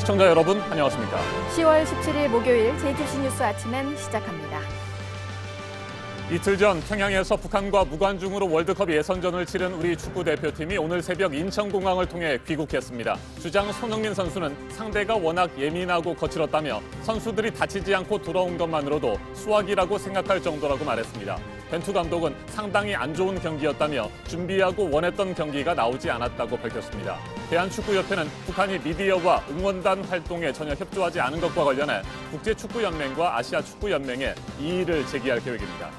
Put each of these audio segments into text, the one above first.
시청자 여러분, 안녕하십니까? 10월 17일 목요일 JTBC 뉴스 아침엔 시작합니다. 이틀 전 평양에서 북한과 무관중으로 월드컵 예선전을 치른 우리 축구 대표팀이 오늘 새벽 인천공항을 통해 귀국했습니다. 주장 손흥민 선수는 상대가 워낙 예민하고 거칠었다며 선수들이 다치지 않고 돌아온 것만으로도 수확이라고 생각할 정도라고 말했습니다. 벤투 감독은 상당히 안 좋은 경기였다며 준비하고 원했던 경기가 나오지 않았다고 밝혔습니다. 대한축구협회는 북한이 미디어와 응원단 활동에 전혀 협조하지 않은 것과 관련해 국제축구연맹과 아시아축구연맹에 이의를 제기할 계획입니다.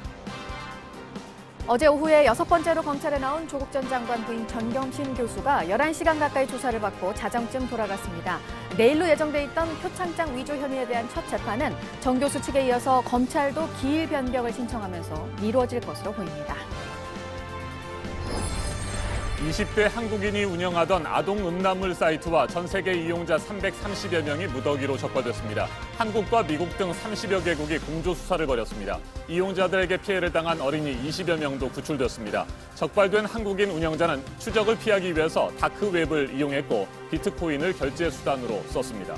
어제 오후에 6번째로 검찰에 나온 조국 전 장관 부인 전경심 교수가 11시간 가까이 조사를 받고 자정쯤 돌아갔습니다. 내일로 예정돼 있던 표창장 위조 혐의에 대한 첫 재판은 정 교수 측에 이어서 검찰도 기일 변경을 신청하면서 미뤄질 것으로 보입니다. 20대 한국인이 운영하던 아동 음란물 사이트와 전 세계 이용자 330여 명이 무더기로 적발됐습니다. 한국과 미국 등 30여 개국이 공조 수사를 벌였습니다. 이용자들에게 피해를 당한 어린이 20여 명도 구출됐습니다. 적발된 한국인 운영자는 추적을 피하기 위해서 다크웹을 이용했고 비트코인을 결제 수단으로 썼습니다.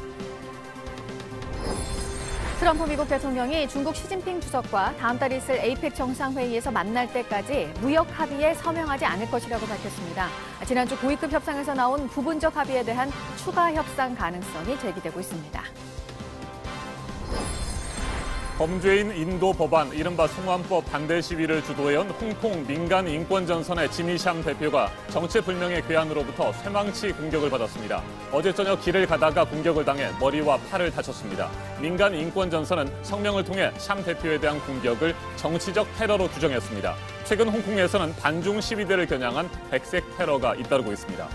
트럼프 미국 대통령이 중국 시진핑 주석과 다음 달 있을 에이펙 정상회의에서 만날 때까지 무역 합의에 서명하지 않을 것이라고 밝혔습니다. 지난주 고위급 협상에서 나온 부분적 합의에 대한 추가 협상 가능성이 제기되고 있습니다. 범죄인 인도 법안, 이른바 송환법 반대 시위를 주도해온 홍콩 민간 인권전선의 지미 샴 대표가 정체불명의 괴한으로부터 쇠망치 공격을 받았습니다. 어제 저녁 길을 가다가 공격을 당해 머리와 팔을 다쳤습니다. 민간 인권전선은 성명을 통해 샴 대표에 대한 공격을 정치적 테러로 규정했습니다. 최근 홍콩에서는 반중 시위대를 겨냥한 백색 테러가 잇따르고 있습니다.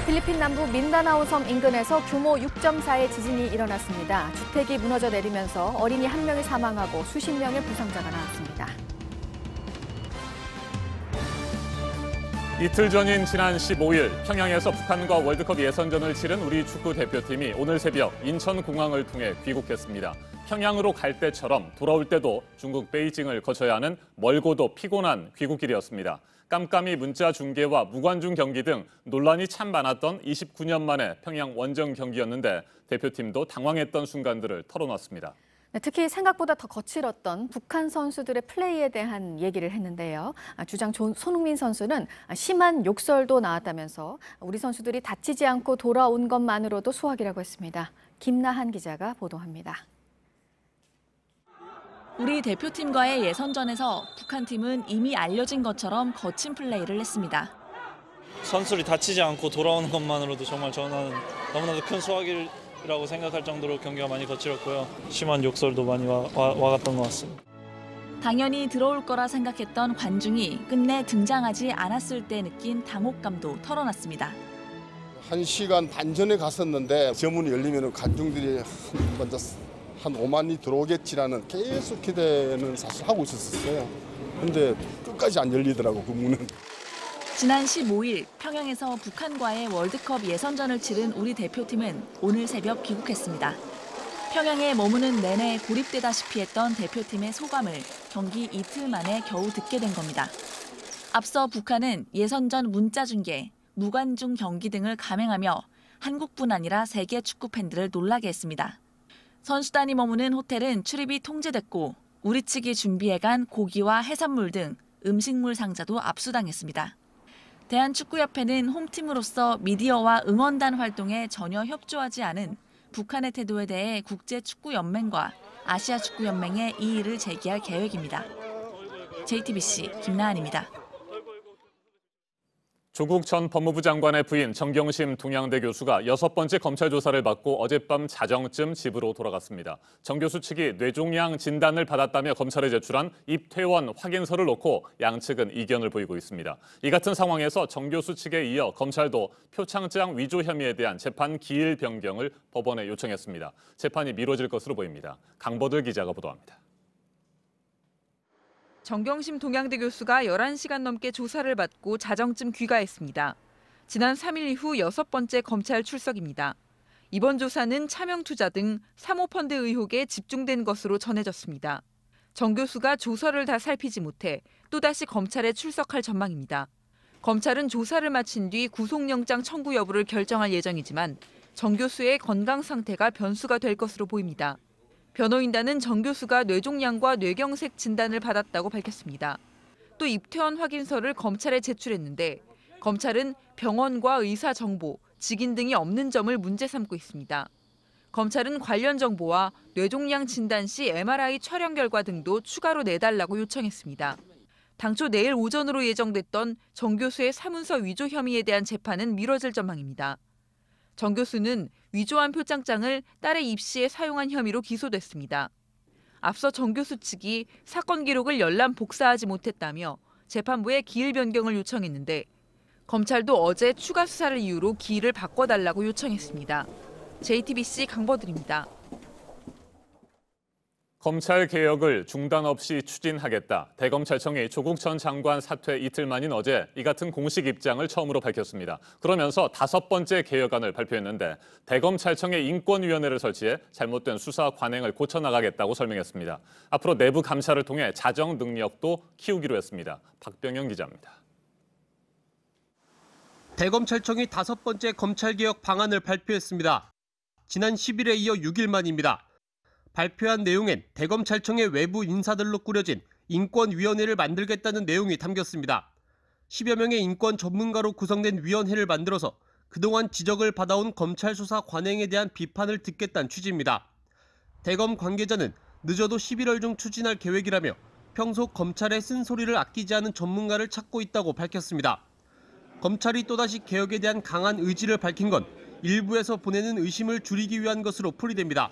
필리핀 남부 민다나오 섬 인근에서 규모 6.4의 지진이 일어났습니다. 주택이 무너져 내리면서 어린이 1명이 사망하고 수십 명의 부상자가 나왔습니다. 이틀 전인 지난 15일 평양에서 북한과 월드컵 예선전을 치른 우리 축구 대표팀이 오늘 새벽 인천공항을 통해 귀국했습니다. 평양으로 갈 때처럼 돌아올 때도 중국 베이징을 거쳐야 하는 멀고도 피곤한 귀국길이었습니다. 깜깜이 문자 중계와 무관중 경기 등 논란이 참 많았던 29년 만에 평양 원정 경기였는데 대표팀도 당황했던 순간들을 털어놨습니다. 특히 생각보다 더 거칠었던 북한 선수들의 플레이에 대한 얘기를 했는데요. 주장 손흥민 선수는 심한 욕설도 나왔다면서 우리 선수들이 다치지 않고 돌아온 것만으로도 수확이라고 했습니다. 김나한 기자가 보도합니다. 우리 대표팀과의 예선전에서 북한팀은 이미 알려진 것처럼 거친 플레이를 했습니다. 선수들이 다치지 않고 돌아오는 것만으로도 정말 저는 너무나도 큰 수확이라고 생각할 정도로 경기가 많이 거칠었고요. 심한 욕설도 많이 와갔던 것 같습니다. 당연히 들어올 거라 생각했던 관중이 끝내 등장하지 않았을 때 느낀 당혹감도 털어놨습니다. 1시간 반 전에 갔었는데 저 문이 열리면 관중들이 먼저 한 5만이 들어오겠지라는 계속 기대는 사실 하고 있었어요. 근데 끝까지 안 열리더라고, 그 문은. 지난 15일 평양에서 북한과의 월드컵 예선전을 치른 우리 대표팀은 오늘 새벽 귀국했습니다. 평양에 머무는 내내 고립되다시피 했던 대표팀의 소감을 경기 이틀 만에 겨우 듣게 된 겁니다. 앞서 북한은 예선전 문자 중계, 무관중 경기 등을 감행하며 한국뿐 아니라 세계 축구 팬들을 놀라게 했습니다. 선수단이 머무는 호텔은 출입이 통제됐고 우리 측이 준비해간 고기와 해산물 등 음식물 상자도 압수당했습니다. 대한축구협회는 홈팀으로서 미디어와 응원단 활동에 전혀 협조하지 않은 북한의 태도에 대해 국제축구연맹과 아시아축구연맹에 이의를 제기할 계획입니다. JTBC 김나한입니다. 조국 전 법무부 장관의 부인 정경심 동양대 교수가 6번째 검찰 조사를 받고 어젯밤 자정쯤 집으로 돌아갔습니다. 정 교수 측이 뇌종양 진단을 받았다며 검찰에 제출한 입퇴원 확인서를 놓고 양측은 이견을 보이고 있습니다. 이 같은 상황에서 정 교수 측에 이어 검찰도 표창장 위조 혐의에 대한 재판 기일 변경을 법원에 요청했습니다. 재판이 미뤄질 것으로 보입니다. 강보들 기자가 보도합니다. 정경심 동양대 교수가 11시간 넘게 조사를 받고 자정쯤 귀가했습니다. 지난 3일 이후 6번째 검찰 출석입니다. 이번 조사는 차명투자 등 사모펀드 의혹에 집중된 것으로 전해졌습니다. 정 교수가 조서를 다 살피지 못해 또다시 검찰에 출석할 전망입니다. 검찰은 조사를 마친 뒤 구속영장 청구 여부를 결정할 예정이지만 정 교수의 건강 상태가 변수가 될 것으로 보입니다. 변호인단은 정 교수가 뇌종양과 뇌경색 진단을 받았다고 밝혔습니다. 또 입퇴원 확인서를 검찰에 제출했는데 검찰은 병원과 의사 정보, 직인 등이 없는 점을 문제 삼고 있습니다. 검찰은 관련 정보와 뇌종양 진단 시 MRI 촬영 결과 등도 추가로 내달라고 요청했습니다. 당초 내일 오전으로 예정됐던 정 교수의 사문서 위조 혐의에 대한 재판은 미뤄질 전망입니다. 정 교수는 위조한 표창장을 딸의 입시에 사용한 혐의로 기소됐습니다. 앞서 정 교수 측이 사건 기록을 열람 복사하지 못했다며 재판부에 기일 변경을 요청했는데 검찰도 어제 추가 수사를 이유로 기일을 바꿔달라고 요청했습니다. JTBC 강버들입니다. 검찰 개혁을 중단 없이 추진하겠다. 대검찰청이 조국 전 장관 사퇴 이틀 만인 어제 이 같은 공식 입장을 처음으로 밝혔습니다. 그러면서 5번째 개혁안을 발표했는데 대검찰청의 인권위원회를 설치해 잘못된 수사 관행을 고쳐나가겠다고 설명했습니다. 앞으로 내부 감찰을 통해 자정 능력도 키우기로 했습니다. 박병영 기자입니다. 대검찰청이 5번째 검찰개혁 방안을 발표했습니다. 지난 10일에 이어 6일 만입니다. 발표한 내용엔 대검찰청의 외부 인사들로 꾸려진 인권위원회를 만들겠다는 내용이 담겼습니다. 10여 명의 인권 전문가로 구성된 위원회를 만들어서 그동안 지적을 받아온 검찰 수사 관행에 대한 비판을 듣겠다는 취지입니다. 대검 관계자는 늦어도 11월 중 추진할 계획이라며 평소 검찰의 쓴소리를 아끼지 않은 전문가를 찾고 있다고 밝혔습니다. 검찰이 또다시 개혁에 대한 강한 의지를 밝힌 건 일부에서 보내는 의심을 줄이기 위한 것으로 풀이됩니다.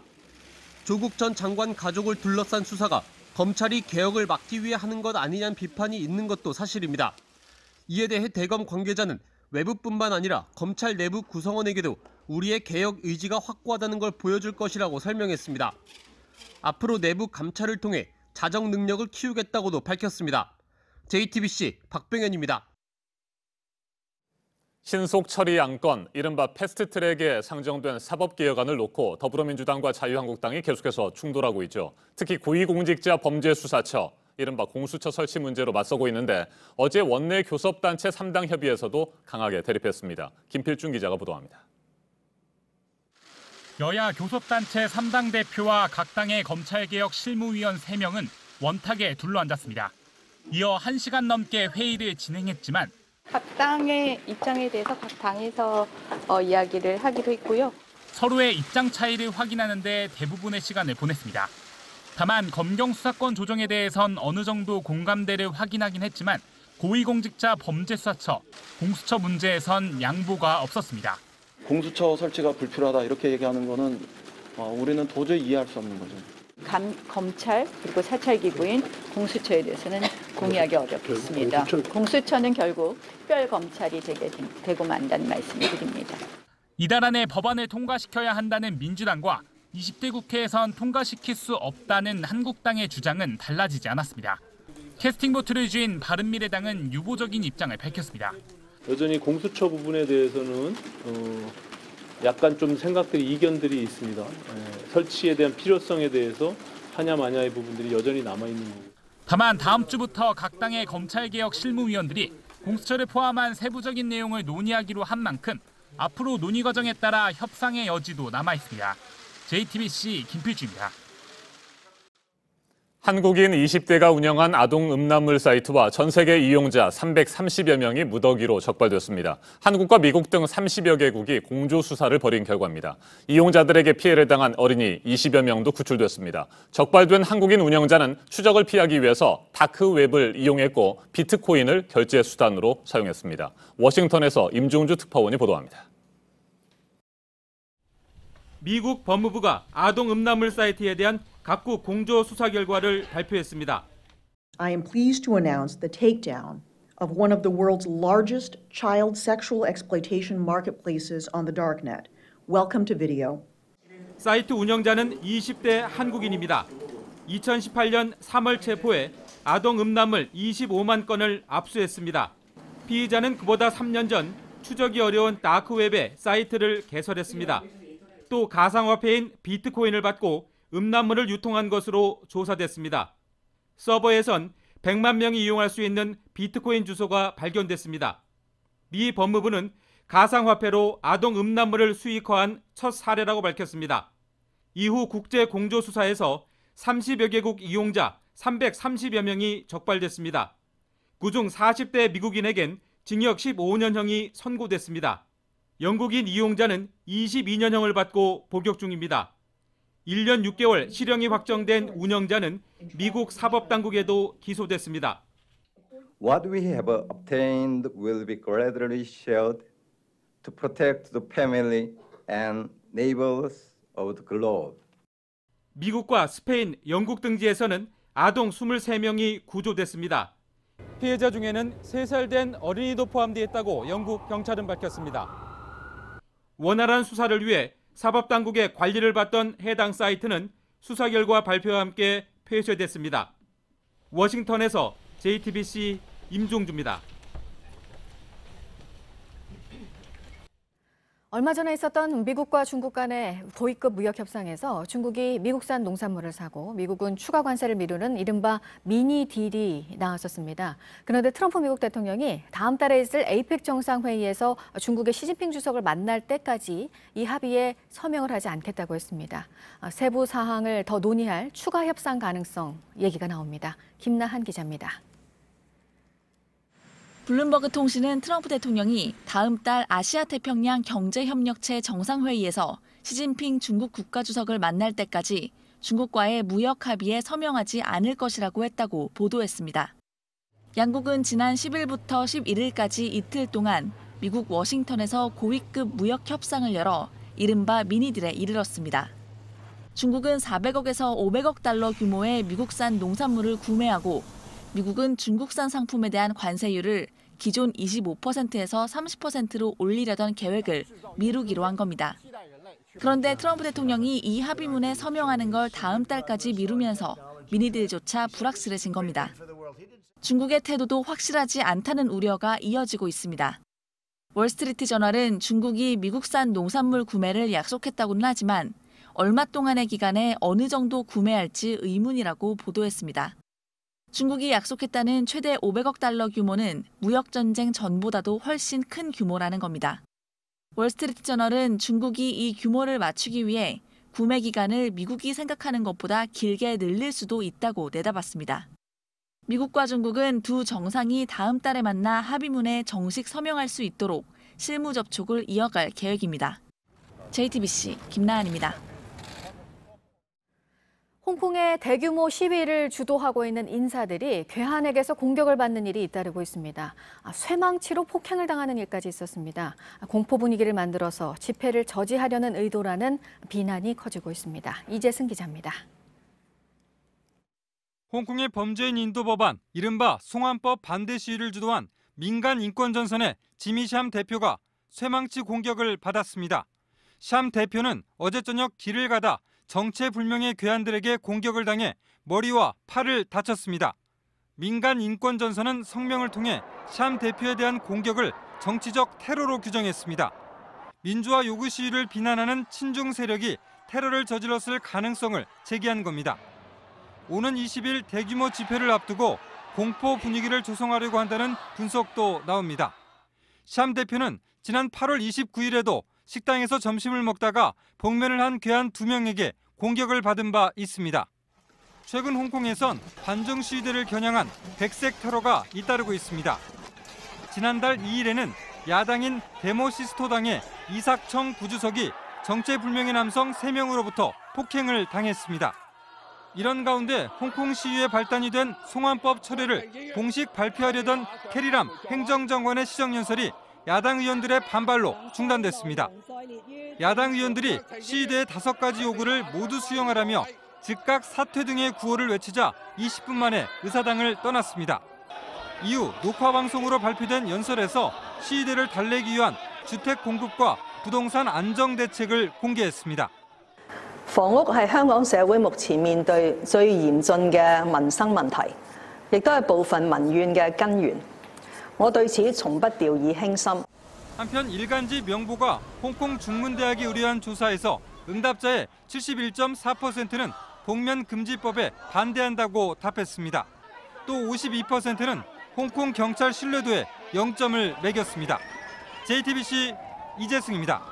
조국 전 장관 가족을 둘러싼 수사가 검찰이 개혁을 막기 위해 하는 것 아니냐는 비판이 있는 것도 사실입니다. 이에 대해 대검 관계자는 외부뿐만 아니라 검찰 내부 구성원에게도 우리의 개혁 의지가 확고하다는 걸 보여줄 것이라고 설명했습니다. 앞으로 내부 감찰을 통해 자정 능력을 키우겠다고도 밝혔습니다. JTBC 박병현입니다. 신속 처리 안건, 이른바 패스트트랙에 상정된 사법개혁안을 놓고 더불어민주당과 자유한국당이 계속해서 충돌하고 있죠. 특히 고위공직자 범죄수사처, 이른바 공수처 설치 문제로 맞서고 있는데 어제 원내 교섭단체 3당 협의에서도 강하게 대립했습니다. 김필중 기자가 보도합니다. 여야 교섭단체 3당 대표와 각 당의 검찰개혁 실무위원 3명은 원탁에 둘러앉았습니다. 이어 1시간 넘게 회의를 진행했지만 각 당의 입장에 대해서 각 당에서 이야기를 하기로 했고요. 서로의 입장 차이를 확인하는 데 대부분의 시간을 보냈습니다. 다만 검경 수사권 조정에 대해선 어느 정도 공감대를 확인하긴 했지만 고위공직자 범죄수사처, 공수처 문제에선 양보가 없었습니다. 공수처 설치가 불필요하다 이렇게 얘기하는 거는 우리는 도저히 이해할 수 없는 거죠. 검찰 그리고 사찰기구인 공수처에 대해서는 공유하기 어렵습니다. 공수처는 결국 특별검찰이 되고 만다는 말씀을 드립니다. 이달 안에 법안을 통과시켜야 한다는 민주당과 20대 국회에선 통과시킬 수 없다는 한국당의 주장은 달라지지 않았습니다. 캐스팅 보트를 쥐인 바른미래당은 유보적인 입장을 밝혔습니다. 여전히 공수처 부분에 대해서는 약간 좀 생각들이 이견들이 있습니다. 설치에 대한 필요성에 대해서 하냐 마냐의 부분들이 여전히 남아있는 거고. 다만 다음 주부터 각 당의 검찰개혁 실무위원들이 공수처를 포함한 세부적인 내용을 논의하기로 한 만큼 앞으로 논의 과정에 따라 협상의 여지도 남아있습니다. JTBC 김필주입니다. 한국인 20대가 운영한 아동 음란물 사이트와 전 세계 이용자 330여 명이 무더기로 적발됐습니다. 한국과 미국 등 30여 개국이 공조 수사를 벌인 결과입니다. 이용자들에게 피해를 당한 어린이 20여 명도 구출됐습니다. 적발된 한국인 운영자는 추적을 피하기 위해서 다크웹을 이용했고 비트코인을 결제 수단으로 사용했습니다. 워싱턴에서 임종주 특파원이 보도합니다. 미국 법무부가 아동 음란물 사이트에 대한 각국 공조 수사 결과를 발표했습니다. I am pleased to announce the takedown of one of the world's largest child sexual exploitation marketplaces on the darknet. Welcome to video. 사이트 운영자는 20대 한국인입니다. 2018년 3월 체포해 아동 음란물 25만 건을 압수했습니다. 피의자는 그보다 3년 전 추적이 어려운 다크웹에 사이트를 개설했습니다. 또 가상화폐인 비트코인을 받고 음란물을 유통한 것으로 조사됐습니다. 서버에선 100만 명이 이용할 수 있는 비트코인 주소가 발견됐습니다. 미 법무부는 가상화폐로 아동 음란물을 수익화한 첫 사례라고 밝혔습니다. 이후 국제공조수사에서 30여 개국 이용자 330여 명이 적발됐습니다. 그중 40대 미국인에겐 징역 15년형이 선고됐습니다. 영국인 이용자는 22년형을 받고 복역 중입니다. 1년 6개월 실형이 확정된 운영자는 미국 사법당국에도 기소됐습니다. What we have obtained will be gradually shared to protect the family and neighbors of the globe. 미국과 스페인, 영국 등지에서는 아동 23명이 구조됐습니다. 피해자 중에는 3살 된 어린이도 포함되어 있다고 영국 경찰은 밝혔습니다. 원활한 수사를 위해 사법당국의 관리를 받던 해당 사이트는 수사 결과 발표와 함께 폐쇄됐습니다. 워싱턴에서 JTBC 임종주입니다. 얼마 전에 있었던 미국과 중국 간의 고위급 무역 협상에서 중국이 미국산 농산물을 사고 미국은 추가 관세를 미루는 이른바 미니 딜이 나왔었습니다. 그런데 트럼프 미국 대통령이 다음 달에 있을 APEC 정상회의에서 중국의 시진핑 주석을 만날 때까지 이 합의에 서명을 하지 않겠다고 했습니다. 세부 사항을 더 논의할 추가 협상 가능성 얘기가 나옵니다. 김나한 기자입니다. 블룸버그 통신은 트럼프 대통령이 다음 달 아시아태평양 경제협력체 정상회의에서 시진핑 중국 국가주석을 만날 때까지 중국과의 무역 합의에 서명하지 않을 것이라고 했다고 보도했습니다. 양국은 지난 10일부터 11일까지 이틀 동안 미국 워싱턴에서 고위급 무역 협상을 열어 이른바 미니딜에 이르렀습니다. 중국은 400억에서 500억 달러 규모의 미국산 농산물을 구매하고 미국은 중국산 상품에 대한 관세율을 기존 25%에서 30%로 올리려던 계획을 미루기로 한 겁니다. 그런데 트럼프 대통령이 이 합의문에 서명하는 걸 다음 달까지 미루면서 미니딜조차 불확실해진 겁니다. 중국의 태도도 확실하지 않다는 우려가 이어지고 있습니다. 월스트리트 저널은 중국이 미국산 농산물 구매를 약속했다고는 하지만 얼마 동안의 기간에 어느 정도 구매할지 의문이라고 보도했습니다. 중국이 약속했다는 최대 500억 달러 규모는 무역전쟁 전보다도 훨씬 큰 규모라는 겁니다. 월스트리트 저널은 중국이 이 규모를 맞추기 위해 구매 기간을 미국이 생각하는 것보다 길게 늘릴 수도 있다고 내다봤습니다. 미국과 중국은 두 정상이 다음 달에 만나 합의문에 정식 서명할 수 있도록 실무 접촉을 이어갈 계획입니다. JTBC 김나한입니다. 홍콩의 대규모 시위를 주도하고 있는 인사들이 괴한에게서 공격을 받는 일이 잇따르고 있습니다. 쇠망치로 폭행을 당하는 일까지 있었습니다. 공포 분위기를 만들어서 집회를 저지하려는 의도라는 비난이 커지고 있습니다. 이재승 기자입니다. 홍콩의 범죄인 인도 법안, 이른바 송환법 반대 시위를 주도한 민간 인권전선의 지미 샴 대표가 쇠망치 공격을 받았습니다. 샴 대표는 어제 저녁 길을 가다 정체불명의 괴한들에게 공격을 당해 머리와 팔을 다쳤습니다. 민간 인권전선은 성명을 통해 샴 대표에 대한 공격을 정치적 테러로 규정했습니다. 민주화 요구 시위를 비난하는 친중 세력이 테러를 저질렀을 가능성을 제기한 겁니다. 오는 20일 대규모 집회를 앞두고 공포 분위기를 조성하려고 한다는 분석도 나옵니다. 샴 대표는 지난 8월 29일에도 식당에서 점심을 먹다가 복면을 한 괴한 2명에게 공격을 받은 바 있습니다. 최근 홍콩에선 반중 시위대를 겨냥한 백색 테러가 잇따르고 있습니다. 지난달 2일에는 야당인 데모시스토당의 이삭청 부주석이 정체불명의 남성 3명으로부터 폭행을 당했습니다. 이런 가운데 홍콩 시위의 발단이 된 송환법 철회를 공식 발표하려던 캐리람 행정장관의 시정연설이 야당 의원들의 반발로 중단됐습니다. 야당 의원들이 시위대의 5가지 요구를 모두 수용하라며 즉각 사퇴 등의 구호를 외치자 20분 만에 의사당을 떠났습니다. 이후 녹화방송으로 발표된 연설에서 시위대를 달래기 위한 주택 공급과 부동산 안정 대책을 공개했습니다. 房屋係香港社會目前面對最嚴峻嘅民生問題，亦都係部分民怨嘅根源。我對此從不掉以輕心。 한편 일간지 명보가 홍콩 중문대학이 의뢰한 조사에서 응답자의 71.4%는 복면 금지법에 반대한다고 답했습니다. 또 52%는 홍콩 경찰 신뢰도에 0점을 매겼습니다. JTBC 이재승입니다.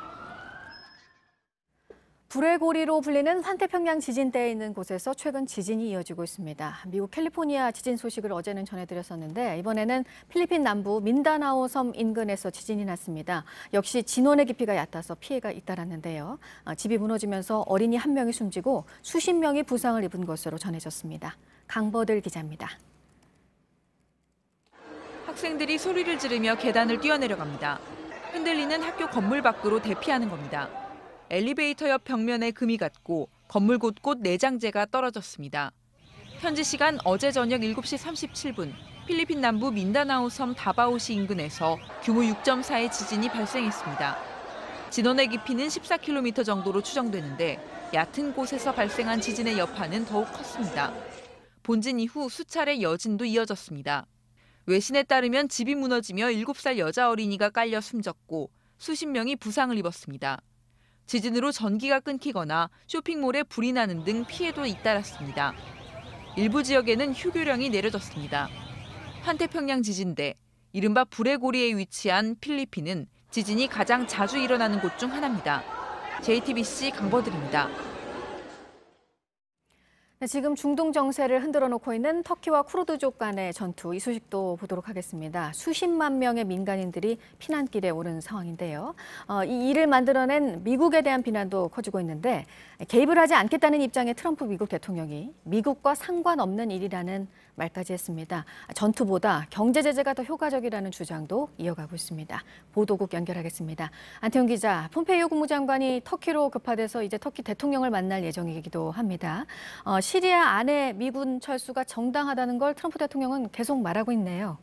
불의 고리로 불리는 환태평양 지진대에 있는 곳에서 최근 지진이 이어지고 있습니다. 미국 캘리포니아 지진 소식을 어제는 전해드렸었는데 이번에는 필리핀 남부 민다나오 섬 인근에서 지진이 났습니다. 역시 진원의 깊이가 얕아서 피해가 잇따랐는데요. 집이 무너지면서 어린이 1명이 숨지고 수십 명이 부상을 입은 것으로 전해졌습니다. 강버들 기자입니다. 학생들이 소리를 지르며 계단을 뛰어내려갑니다. 흔들리는 학교 건물 밖으로 대피하는 겁니다. 엘리베이터 옆 벽면에 금이 갔고 건물 곳곳 내장재가 떨어졌습니다. 현지 시간 어제 저녁 7시 37분 필리핀 남부 민다나오 섬 다바오시 인근에서 규모 6.4의 지진이 발생했습니다. 진원의 깊이는 14km 정도로 추정되는데 얕은 곳에서 발생한 지진의 여파는 더욱 컸습니다. 본진 이후 수차례 여진도 이어졌습니다. 외신에 따르면 집이 무너지며 7살 여자 어린이가 깔려 숨졌고 수십 명이 부상을 입었습니다. 지진으로 전기가 끊기거나 쇼핑몰에 불이 나는 등 피해도 잇따랐습니다. 일부 지역에는 휴교령이 내려졌습니다. 환태평양 지진대, 이른바 불의 고리에 위치한 필리핀은 지진이 가장 자주 일어나는 곳 중 하나입니다. JTBC 강버들입니다. 지금 중동 정세를 흔들어 놓고 있는 터키와 쿠르드족 간의 전투, 이 소식도 보도록 하겠습니다. 수십만 명의 민간인들이 피난길에 오른 상황인데요. 이 일을 만들어낸 미국에 대한 비난도 커지고 있는데 개입을 하지 않겠다는 입장의 트럼프 미국 대통령이 미국과 상관없는 일이라는 말까지 했습니다. 전투보다 경제 제재가 더 효과적이라는 주장도 이어가고 있습니다. 보도국 연결하겠습니다. 안태훈 기자, 폼페이오 국무장관이 터키로 급파돼서 이제 터키 대통령을 만날 예정이기도 합니다. 시리아 안에 미군 철수가 정당하다는 걸 트럼프 대통령은 계속 말하고 있네요.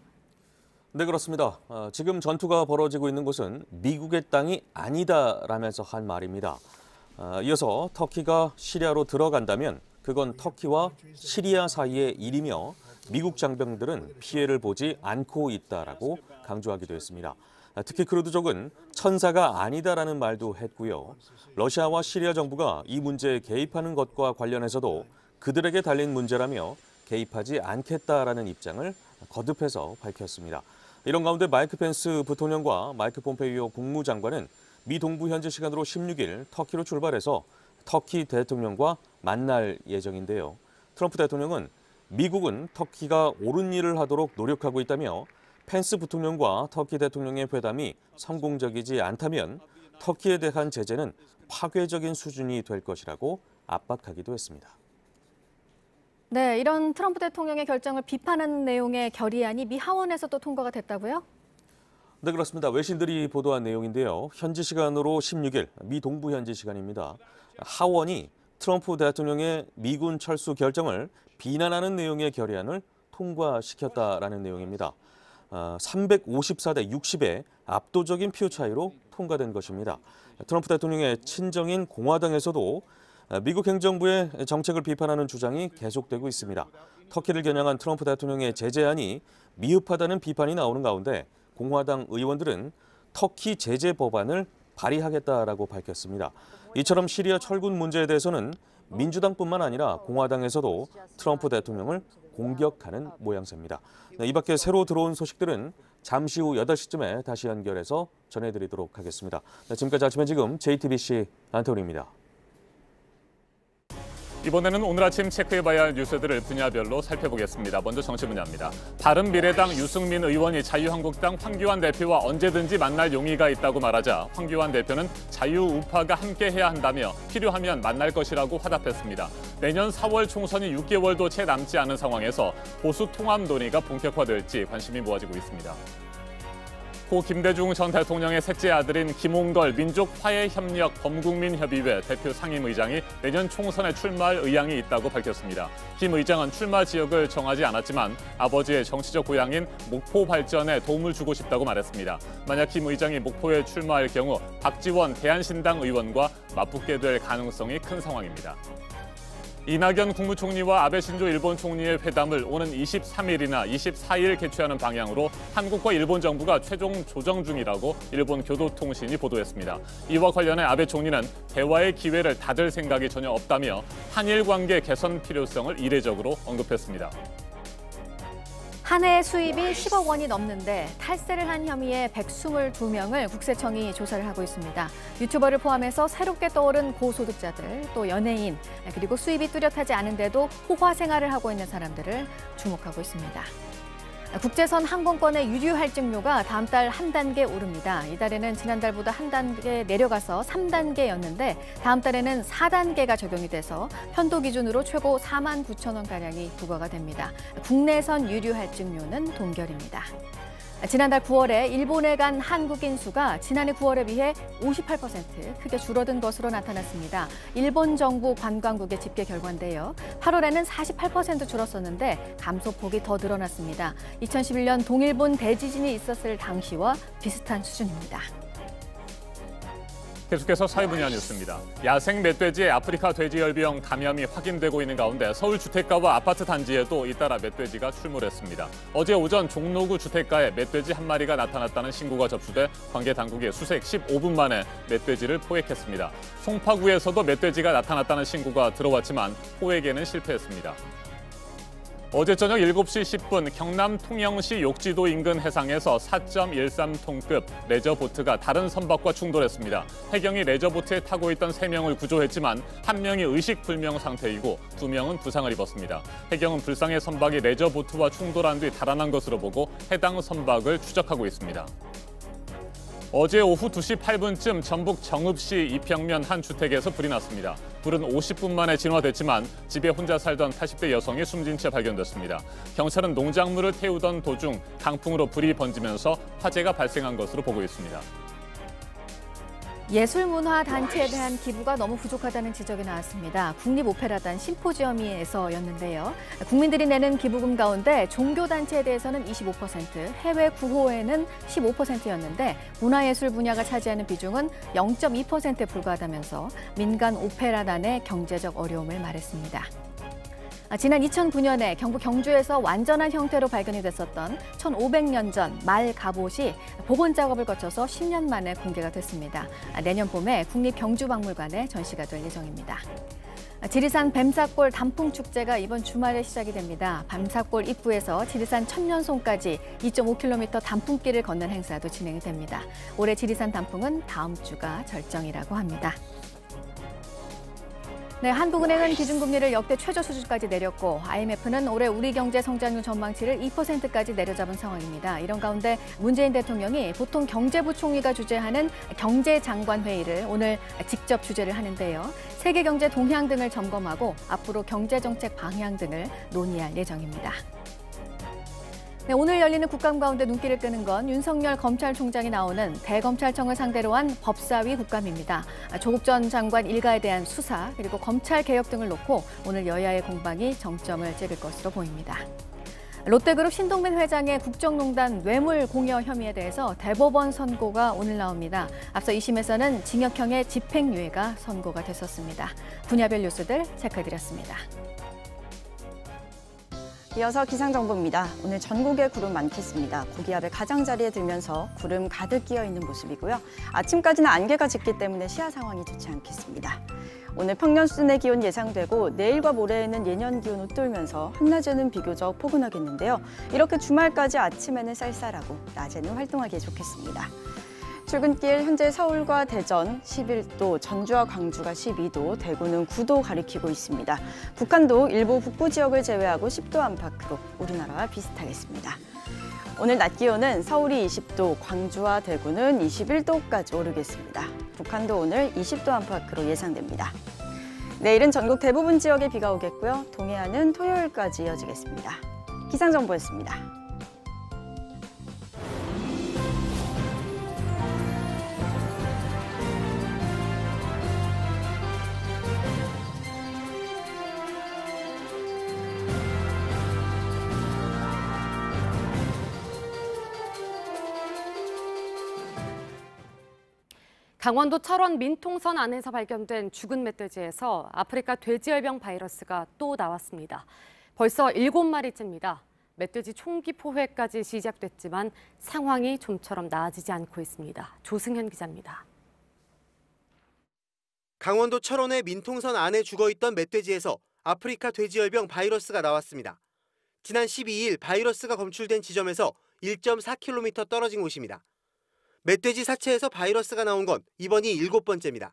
네, 그렇습니다. 지금 전투가 벌어지고 있는 곳은 미국의 땅이 아니다라면서 한 말입니다. 이어서 터키가 시리아로 들어간다면 그건 터키와 시리아 사이의 일이며 미국 장병들은 피해를 보지 않고 있다라고 강조하기도 했습니다. 특히 쿠르드족은 천사가 아니다라는 말도 했고요. 러시아와 시리아 정부가 이 문제에 개입하는 것과 관련해서도 그들에게 달린 문제라며 개입하지 않겠다라는 입장을 거듭해서 밝혔습니다. 이런 가운데 마이크 펜스 부통령과 마이크 폼페이오 국무장관은 미 동부 현지 시간으로 16일 터키로 출발해서 터키 대통령과 만날 예정인데요. 트럼프 대통령은 미국은 터키가 옳은 일을 하도록 노력하고 있다며 펜스 부통령과 터키 대통령의 회담이 성공적이지 않다면 터키에 대한 제재는 파괴적인 수준이 될 것이라고 압박하기도 했습니다. 네, 이런 트럼프 대통령의 결정을 비판하는 내용의 결의안이 미 하원에서도 통과가 됐다고요? 네, 그렇습니다. 외신들이 보도한 내용인데요. 현지 시간으로 16일, 미 동부 현지 시간입니다. 하원이 트럼프 대통령의 미군 철수 결정을 비난하는 내용의 결의안을 통과시켰다라는 내용입니다. 354대 60의 압도적인 표 차이로 통과된 것입니다. 트럼프 대통령의 친정인 공화당에서도 미국 행정부의 정책을 비판하는 주장이 계속되고 있습니다. 터키를 겨냥한 트럼프 대통령의 제재안이 미흡하다는 비판이 나오는 가운데 공화당 의원들은 터키 제재 법안을 발의하겠다라고 밝혔습니다. 이처럼 시리아 철군 문제에 대해서는 민주당뿐만 아니라 공화당에서도 트럼프 대통령을 공격하는 모양새입니다. 네, 이 밖에 새로 들어온 소식들은 잠시 후 8시쯤에 다시 연결해서 전해드리도록 하겠습니다. 네, 지금까지 아침엔 지금 JTBC 안태훈입니다. 이번에는 오늘 아침 체크해봐야 할 뉴스들을 분야별로 살펴보겠습니다. 먼저 정치 분야입니다. 바른미래당 유승민 의원이 자유한국당 황교안 대표와 언제든지 만날 용의가 있다고 말하자 황교안 대표는 자유우파가 함께해야 한다며 필요하면 만날 것이라고 화답했습니다. 내년 4월 총선이 6개월도 채 남지 않은 상황에서 보수 통합 논의가 본격화될지 관심이 모아지고 있습니다. 고 김대중 전 대통령의 셋째 아들인 김홍걸 민족화해협력 범국민협의회 대표 상임의장이 내년 총선에 출마할 의향이 있다고 밝혔습니다. 김 의장은 출마 지역을 정하지 않았지만 아버지의 정치적 고향인 목포 발전에 도움을 주고 싶다고 말했습니다. 만약 김 의장이 목포에 출마할 경우 박지원 대한신당 의원과 맞붙게 될 가능성이 큰 상황입니다. 이낙연 국무총리와 아베 신조 일본 총리의 회담을 오는 23일이나 24일 개최하는 방향으로 한국과 일본 정부가 최종 조정 중이라고 일본 교도통신이 보도했습니다. 이와 관련해 아베 총리는 대화의 기회를 닫을 생각이 전혀 없다며 한일 관계 개선 필요성을 이례적으로 언급했습니다. 한 해 수입이 10억 원이 넘는데 탈세를 한 혐의의 122명을 국세청이 조사를 하고 있습니다. 유튜버를 포함해서 새롭게 떠오른 고소득자들, 또 연예인, 그리고 수입이 뚜렷하지 않은데도 호화 생활을 하고 있는 사람들을 주목하고 있습니다. 국제선 항공권의 유류 할증료가 다음 달 한 단계 오릅니다. 이달에는 지난달보다 한 단계 내려가서 3단계였는데 다음 달에는 4단계가 적용이 돼서 편도 기준으로 최고 49,000원가량이 부과가 됩니다. 국내선 유류 할증료는 동결입니다. 지난달 9월에 일본에 간 한국인 수가 지난해 9월에 비해 58% 크게 줄어든 것으로 나타났습니다. 일본 정부 관광국의 집계 결과인데요. 8월에는 48% 줄었었는데 감소폭이 더 늘어났습니다. 2011년 동일본 대지진이 있었을 당시와 비슷한 수준입니다. 계속해서 사회 분야 뉴스입니다. 야생 멧돼지의 아프리카 돼지열병 감염이 확인되고 있는 가운데 서울 주택가와 아파트 단지에도 잇따라 멧돼지가 출몰했습니다. 어제 오전 종로구 주택가에 멧돼지 한 마리가 나타났다는 신고가 접수돼 관계 당국이 수색 15분 만에 멧돼지를 포획했습니다. 송파구에서도 멧돼지가 나타났다는 신고가 들어왔지만 포획에는 실패했습니다. 어제 저녁 7시 10분 경남 통영시 욕지도 인근 해상에서 4.13톤급 레저보트가 다른 선박과 충돌했습니다. 해경이 레저보트에 타고 있던 3명을 구조했지만 1명이 의식불명 상태이고 2명은 부상을 입었습니다. 해경은 불상의 선박이 레저보트와 충돌한 뒤 달아난 것으로 보고 해당 선박을 추적하고 있습니다. 어제 오후 2시 8분쯤 전북 정읍시 이평면 한 주택에서 불이 났습니다. 불은 50분 만에 진화됐지만 집에 혼자 살던 80대 여성이 숨진 채 발견됐습니다. 경찰은 농작물을 태우던 도중 강풍으로 불이 번지면서 화재가 발생한 것으로 보고 있습니다. 예술문화단체에 대한 기부가 너무 부족하다는 지적이 나왔습니다. 국립오페라단 심포지엄에서였는데요. 국민들이 내는 기부금 가운데 종교단체에 대해서는 25%, 해외 구호에는 15%였는데 문화예술 분야가 차지하는 비중은 0.2%에 불과하다면서 민간 오페라단의 경제적 어려움을 말했습니다. 지난 2009년에 경북 경주에서 완전한 형태로 발견이 됐었던 1500년 전 말 갑옷이 복원 작업을 거쳐서 10년 만에 공개가 됐습니다. 내년 봄에 국립경주박물관에 전시가 될 예정입니다. 지리산 뱀사골 단풍축제가 이번 주말에 시작이 됩니다. 뱀사골 입구에서 지리산 천년송까지 2.5km 단풍길을 걷는 행사도 진행이 됩니다. 올해 지리산 단풍은 다음 주가 절정이라고 합니다. 네, 한국은행은 기준금리를 역대 최저 수준까지 내렸고 IMF는 올해 우리 경제 성장률 전망치를 2%까지 내려잡은 상황입니다. 이런 가운데 문재인 대통령이 보통 경제부총리가 주재하는 경제장관회의를 오늘 직접 주재를 하는데요. 세계 경제 동향 등을 점검하고 앞으로 경제정책 방향 등을 논의할 예정입니다. 네, 오늘 열리는 국감 가운데 눈길을 끄는 건 윤석열 검찰총장이 나오는 대검찰청을 상대로 한 법사위 국감입니다. 조국 전 장관 일가에 대한 수사 그리고 검찰 개혁 등을 놓고 오늘 여야의 공방이 정점을 찍을 것으로 보입니다. 롯데그룹 신동빈 회장의 국정농단 뇌물 공여 혐의에 대해서 대법원 선고가 오늘 나옵니다. 앞서 2심에서는 징역형의 집행유예가 선고가 됐었습니다. 분야별 뉴스들 체크해드렸습니다. 이어서 기상정보입니다. 오늘 전국에 구름 많겠습니다. 고기압의 가장자리에 들면서 구름 가득 끼어 있는 모습이고요. 아침까지는 안개가 짙기 때문에 시야 상황이 좋지 않겠습니다. 오늘 평년 수준의 기온 예상되고 내일과 모레에는 예년 기온 웃돌면서 한낮에는 비교적 포근하겠는데요. 이렇게 주말까지 아침에는 쌀쌀하고 낮에는 활동하기에 좋겠습니다. 출근길 현재 서울과 대전 11도, 전주와 광주가 12도, 대구는 9도 가리키고 있습니다. 북한도 일부 북부 지역을 제외하고 10도 안팎으로 우리나라와 비슷하겠습니다. 오늘 낮 기온은 서울이 20도, 광주와 대구는 21도까지 오르겠습니다. 북한도 오늘 20도 안팎으로 예상됩니다. 내일은 전국 대부분 지역에 비가 오겠고요. 동해안은 토요일까지 이어지겠습니다. 기상정보였습니다. 강원도 철원 민통선 안에서 발견된 죽은 멧돼지에서 아프리카 돼지열병 바이러스가 또 나왔습니다. 벌써 7마리째입니다. 멧돼지 총기 포획까지 시작됐지만 상황이 좀처럼 나아지지 않고 있습니다. 조승현 기자입니다. 강원도 철원의 민통선 안에 죽어있던 멧돼지에서 아프리카 돼지열병 바이러스가 나왔습니다. 지난 12일 바이러스가 검출된 지점에서 1.4km 떨어진 곳입니다. 멧돼지 사체에서 바이러스가 나온 건 이번이 7번째입니다.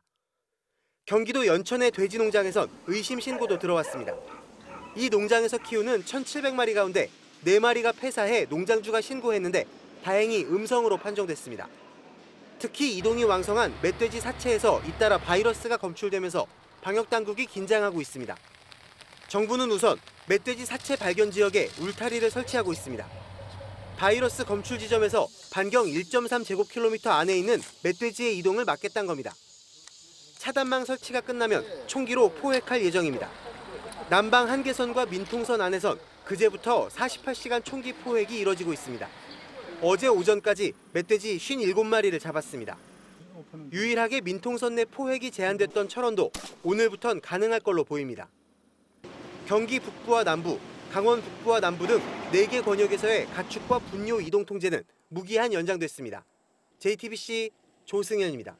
경기도 연천의 돼지 농장에선 의심 신고도 들어왔습니다. 이 농장에서 키우는 1,700마리 가운데 4마리가 폐사해 농장주가 신고했는데 다행히 음성으로 판정됐습니다. 특히 이동이 왕성한 멧돼지 사체에서 잇따라 바이러스가 검출되면서 방역당국이 긴장하고 있습니다. 정부는 우선 멧돼지 사체 발견 지역에 울타리를 설치하고 있습니다. 바이러스 검출 지점에서 반경 1.3제곱킬로미터 안에 있는 멧돼지의 이동을 막겠다는 겁니다. 차단망 설치가 끝나면 총기로 포획할 예정입니다. 남방 한계선과 민통선 안에선 그제부터 48시간 총기 포획이 이뤄지고 있습니다. 어제 오전까지 멧돼지 57마리를 잡았습니다. 유일하게 민통선 내 포획이 제한됐던 철원도 오늘부턴 가능할 걸로 보입니다. 경기 북부와 남부, 강원 북부와 남부 등 4개 권역에서의 가축과 분뇨 이동 통제는 무기한 연장됐습니다. JTBC 조승현입니다.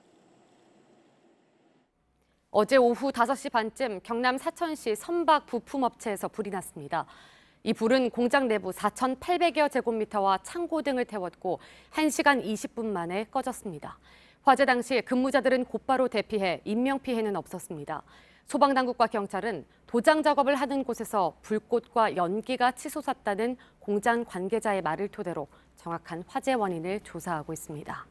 어제 오후 5시 반쯤 경남 사천시 선박 부품업체에서 불이 났습니다. 이 불은 공장 내부 4,800여 제곱미터와 창고 등을 태웠고 1시간 20분 만에 꺼졌습니다. 화재 당시 근무자들은 곧바로 대피해 인명피해는 없었습니다. 소방당국과 경찰은 도장 작업을 하는 곳에서 불꽃과 연기가 치솟았다는 공장 관계자의 말을 토대로 정확한 화재 원인을 조사하고 있습니다.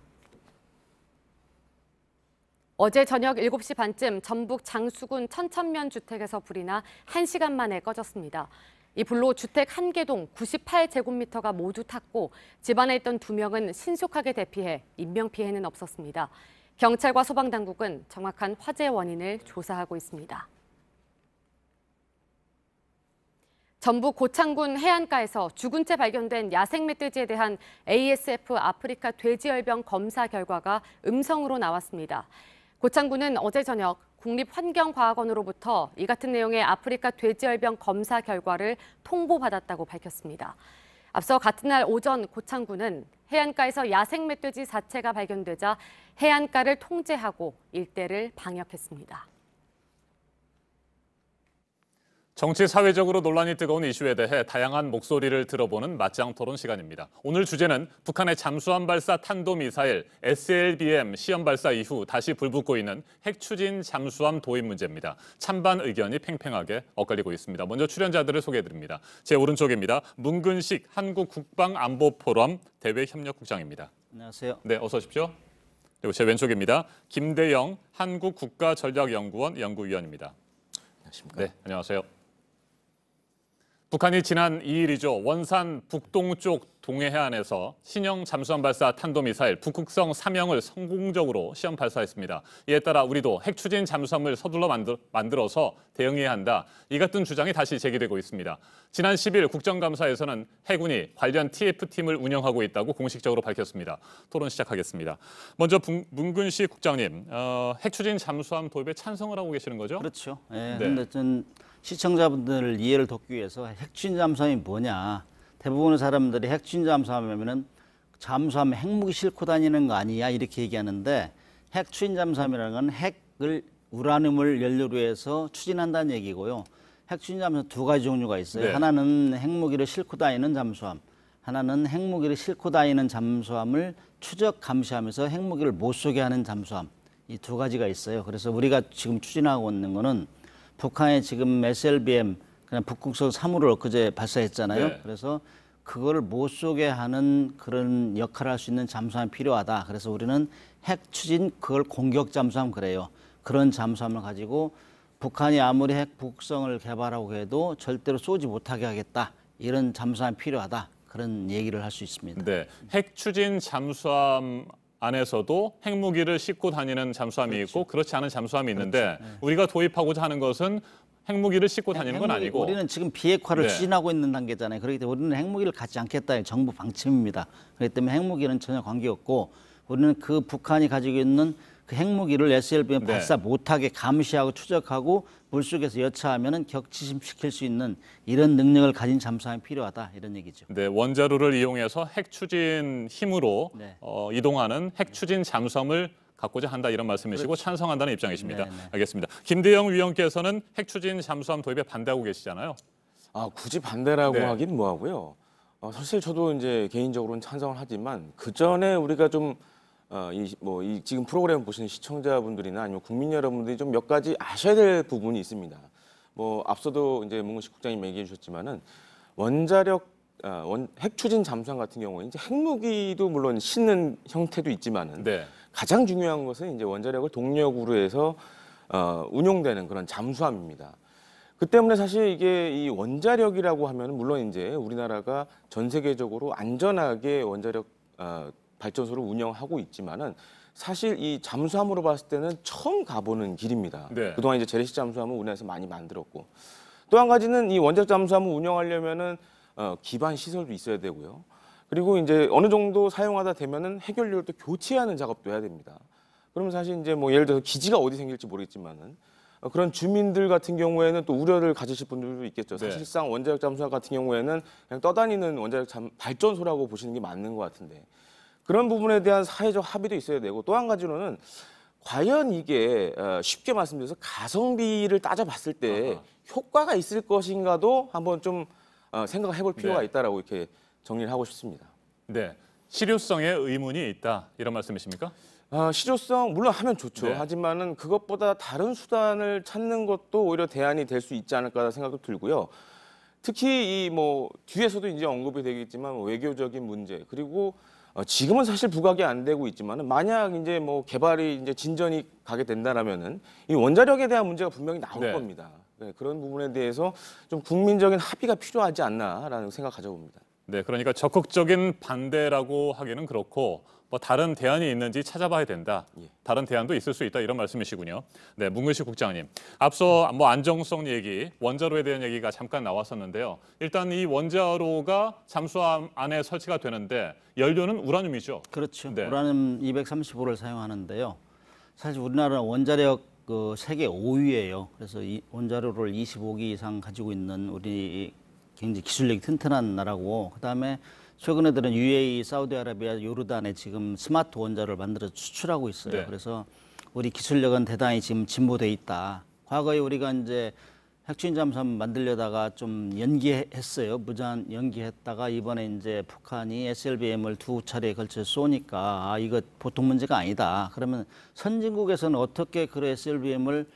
어제 저녁 7시 반쯤 전북 장수군 천천면 주택에서 불이 나 1시간 만에 꺼졌습니다. 이 불로 주택 1개동 98제곱미터가 모두 탔고 집안에 있던 2명은 신속하게 대피해 인명피해는 없었습니다. 경찰과 소방당국은 정확한 화재 원인을 조사하고 있습니다. 전북 고창군 해안가에서 죽은 채 발견된 야생 멧돼지에 대한 ASF 아프리카 돼지열병 검사 결과가 음성으로 나왔습니다. 고창군은 어제 저녁 국립환경과학원으로부터 이 같은 내용의 아프리카 돼지열병 검사 결과를 통보받았다고 밝혔습니다. 앞서 같은 날 오전 고창군은 해안가에서 야생 멧돼지 사체가 발견되자 해안가를 통제하고 일대를 방역했습니다. 정치 사회적으로 논란이 뜨거운 이슈에 대해 다양한 목소리를 들어보는 맞짱 토론 시간입니다. 오늘 주제는 북한의 잠수함 발사 탄도미사일 SLBM 시험 발사 이후 다시 불붙고 있는 핵추진 잠수함 도입 문제입니다. 찬반 의견이 팽팽하게 엇갈리고 있습니다. 먼저 출연자들을 소개해드립니다. 제 오른쪽입니다. 문근식 한국국방안보포럼 대외협력국장입니다. 안녕하세요. 네, 어서 오십시오. 그리고 제 왼쪽입니다. 김대영 한국국가전략연구원 연구위원입니다. 안녕하십니까. 네, 안녕하세요. 북한이 지난 2일이죠. 원산 북동쪽 동해 해안에서 신형 잠수함 발사 탄도미사일 북극성 3형을 성공적으로 시험 발사했습니다. 이에 따라 우리도 핵추진 잠수함을 서둘러 만들어서 대응해야 한다. 이 같은 주장이 다시 제기되고 있습니다. 지난 10일 국정감사에서는 해군이 관련 TF팀을 운영하고 있다고 공식적으로 밝혔습니다. 토론 시작하겠습니다. 먼저 문근식 국장님, 핵추진 잠수함 도입에 찬성을 하고 계시는 거죠? 그렇죠. 그런데 전 시청자분들 이해를 돕기 위해서 핵추진 잠수함이 뭐냐. 대부분의 사람들이 핵추진 잠수함이면 잠수함에 핵무기 싣고 다니는 거 아니야 이렇게 얘기하는데 핵추진 잠수함이라는 건 핵을 우라늄을 연료로 해서 추진한다는 얘기고요. 핵추진 잠수함 2가지 종류가 있어요. 네. 하나는 핵무기를 싣고 다니는 잠수함, 하나는 핵무기를 싣고 다니는 잠수함을 추적 감시하면서 핵무기를 못 쏘게 하는 잠수함. 이 2가지가 있어요. 그래서 우리가 지금 추진하고 있는 거는 북한의 지금 SLBM 그냥 북극성 3호를 엊그제 발사했잖아요. 네. 그래서 그거를 못 쏘게 하는 그런 역할을 할 수 있는 잠수함이 필요하다. 그래서 우리는 핵 추진 그걸 공격 잠수함 그래요. 그런 잠수함을 가지고 북한이 아무리 핵 북극성을 개발하고 해도 절대로 쏘지 못하게 하겠다. 이런 잠수함이 필요하다. 그런 얘기를 할 수 있습니다. 네, 핵 추진 잠수함 안에서도 핵무기를 싣고 다니는 잠수함이 그렇죠. 있고 그렇지 않은 잠수함이 있는데 그렇죠. 네. 우리가 도입하고자 하는 것은 핵무기를 싣고 다니는 건 아니고 우리는 지금 비핵화를 네. 추진하고 있는 단계잖아요. 그렇기 때문에 우리는 핵무기를 갖지 않겠다. 정부 방침입니다. 그렇기 때문에 핵무기는 전혀 관계없고 우리는 그 북한이 가지고 있는 그 핵무기를 SLBM 네. 발사 못하게 감시하고 추적하고 물속에서 여차하면 격추심시킬 수 있는 이런 능력을 가진 잠수함이 필요하다. 이런 얘기죠. 네, 원자로를 이용해서 핵 추진 힘으로 네. 이동하는 핵 추진 잠수함을 갖고자 한다 이런 말씀이시고 그렇죠. 찬성한다는 입장이십니다. 네, 네. 알겠습니다. 김대영 위원께서는 핵 추진 잠수함 도입에 반대하고 계시잖아요. 굳이 반대라고 네. 하긴 뭐하고요. 사실 저도 이제 개인적으로는 찬성을 하지만 그 전에 우리가 좀 이 지금 프로그램 보시는 시청자분들이나 아니면 국민 여러분들이 좀 몇 가지 아셔야 될 부분이 있습니다. 앞서도 이제 문근식 국장님 얘기해 주셨지만은 원자력 핵 추진 잠수함 같은 경우에 이제 핵무기도 물론 싣는 형태도 있지만은 네. 가장 중요한 것은 이제 원자력을 동력으로 해서 운용되는 그런 잠수함입니다. 그 때문에 사실 이게 이 원자력이라고 하면 물론 이제 우리나라가 전 세계적으로 안전하게 원자력 발전소를 운영하고 있지만은 사실 이 잠수함으로 봤을 때는 처음 가보는 길입니다. 네. 그동안 이제 재래식 잠수함은 우리나라에서 많이 만들었고 또 한 가지는 이 원자력 잠수함을 운영하려면은 기반 시설도 있어야 되고요. 그리고 이제 어느 정도 사용하다 되면은 해결료를 또 교체하는 작업도 해야 됩니다. 그러면 사실 이제 예를 들어서 기지가 어디 생길지 모르겠지만은 그런 주민들 같은 경우에는 또 우려를 가지실 분들도 있겠죠. 네. 사실상 원자력 잠수함 같은 경우에는 그냥 떠다니는 원자력 발전소라고 보시는 게 맞는 것 같은데 그런 부분에 대한 사회적 합의도 있어야 되고 또 한 가지로는 과연 이게 쉽게 말씀드려서 가성비를 따져봤을 때 효과가 있을 것인가도 한번 좀 생각을 해볼 필요가 네. 있다라고 이렇게 정리를 하고 싶습니다. 네, 실효성에 의문이 있다 이런 말씀이십니까? 실효성 물론 하면 좋죠. 네. 하지만은 그것보다 다른 수단을 찾는 것도 오히려 대안이 될 수 있지 않을까 생각도 들고요. 특히 이 뒤에서도 이제 언급이 되겠지만 외교적인 문제 그리고 지금은 사실 부각이 안 되고 있지만은 만약 이제 개발이 이제 진전이 가게 된다라면은 이 원자력에 대한 문제가 분명히 나올 네. 겁니다. 네, 그런 부분에 대해서 좀 국민적인 합의가 필요하지 않나라는 생각 가져봅니다. 네, 그러니까 적극적인 반대라고 하기는 그렇고 다른 대안이 있는지 찾아봐야 된다. 다른 대안도 있을 수 있다 이런 말씀이시군요. 네, 문근식 국장님. 앞서 안정성 얘기, 원자로에 대한 얘기가 잠깐 나왔었는데요. 일단 이 원자로가 잠수함 안에 설치가 되는데 연료는 우라늄이죠. 그렇죠. 네. 우라늄 235를 사용하는데요. 사실 우리나라는 원자력 세계 5위예요. 그래서 이 원자로를 25기 이상 가지고 있는 우리 굉장히 기술력이 튼튼한 나라고 그다음에 최근에 들은 UAE, 사우디아라비아, 요르단에 지금 스마트 원자로를 만들어서 수출하고 있어요. 네. 그래서 우리 기술력은 대단히 지금 진보돼 있다. 과거에 우리가 이제 핵추진 잠수함 만들려다가 좀 연기했어요. 무제한 연기했다가 이번에 이제 북한이 SLBM을 2차례에 걸쳐 쏘니까 이거 보통 문제가 아니다. 그러면 선진국에서는 어떻게 그 SLBM을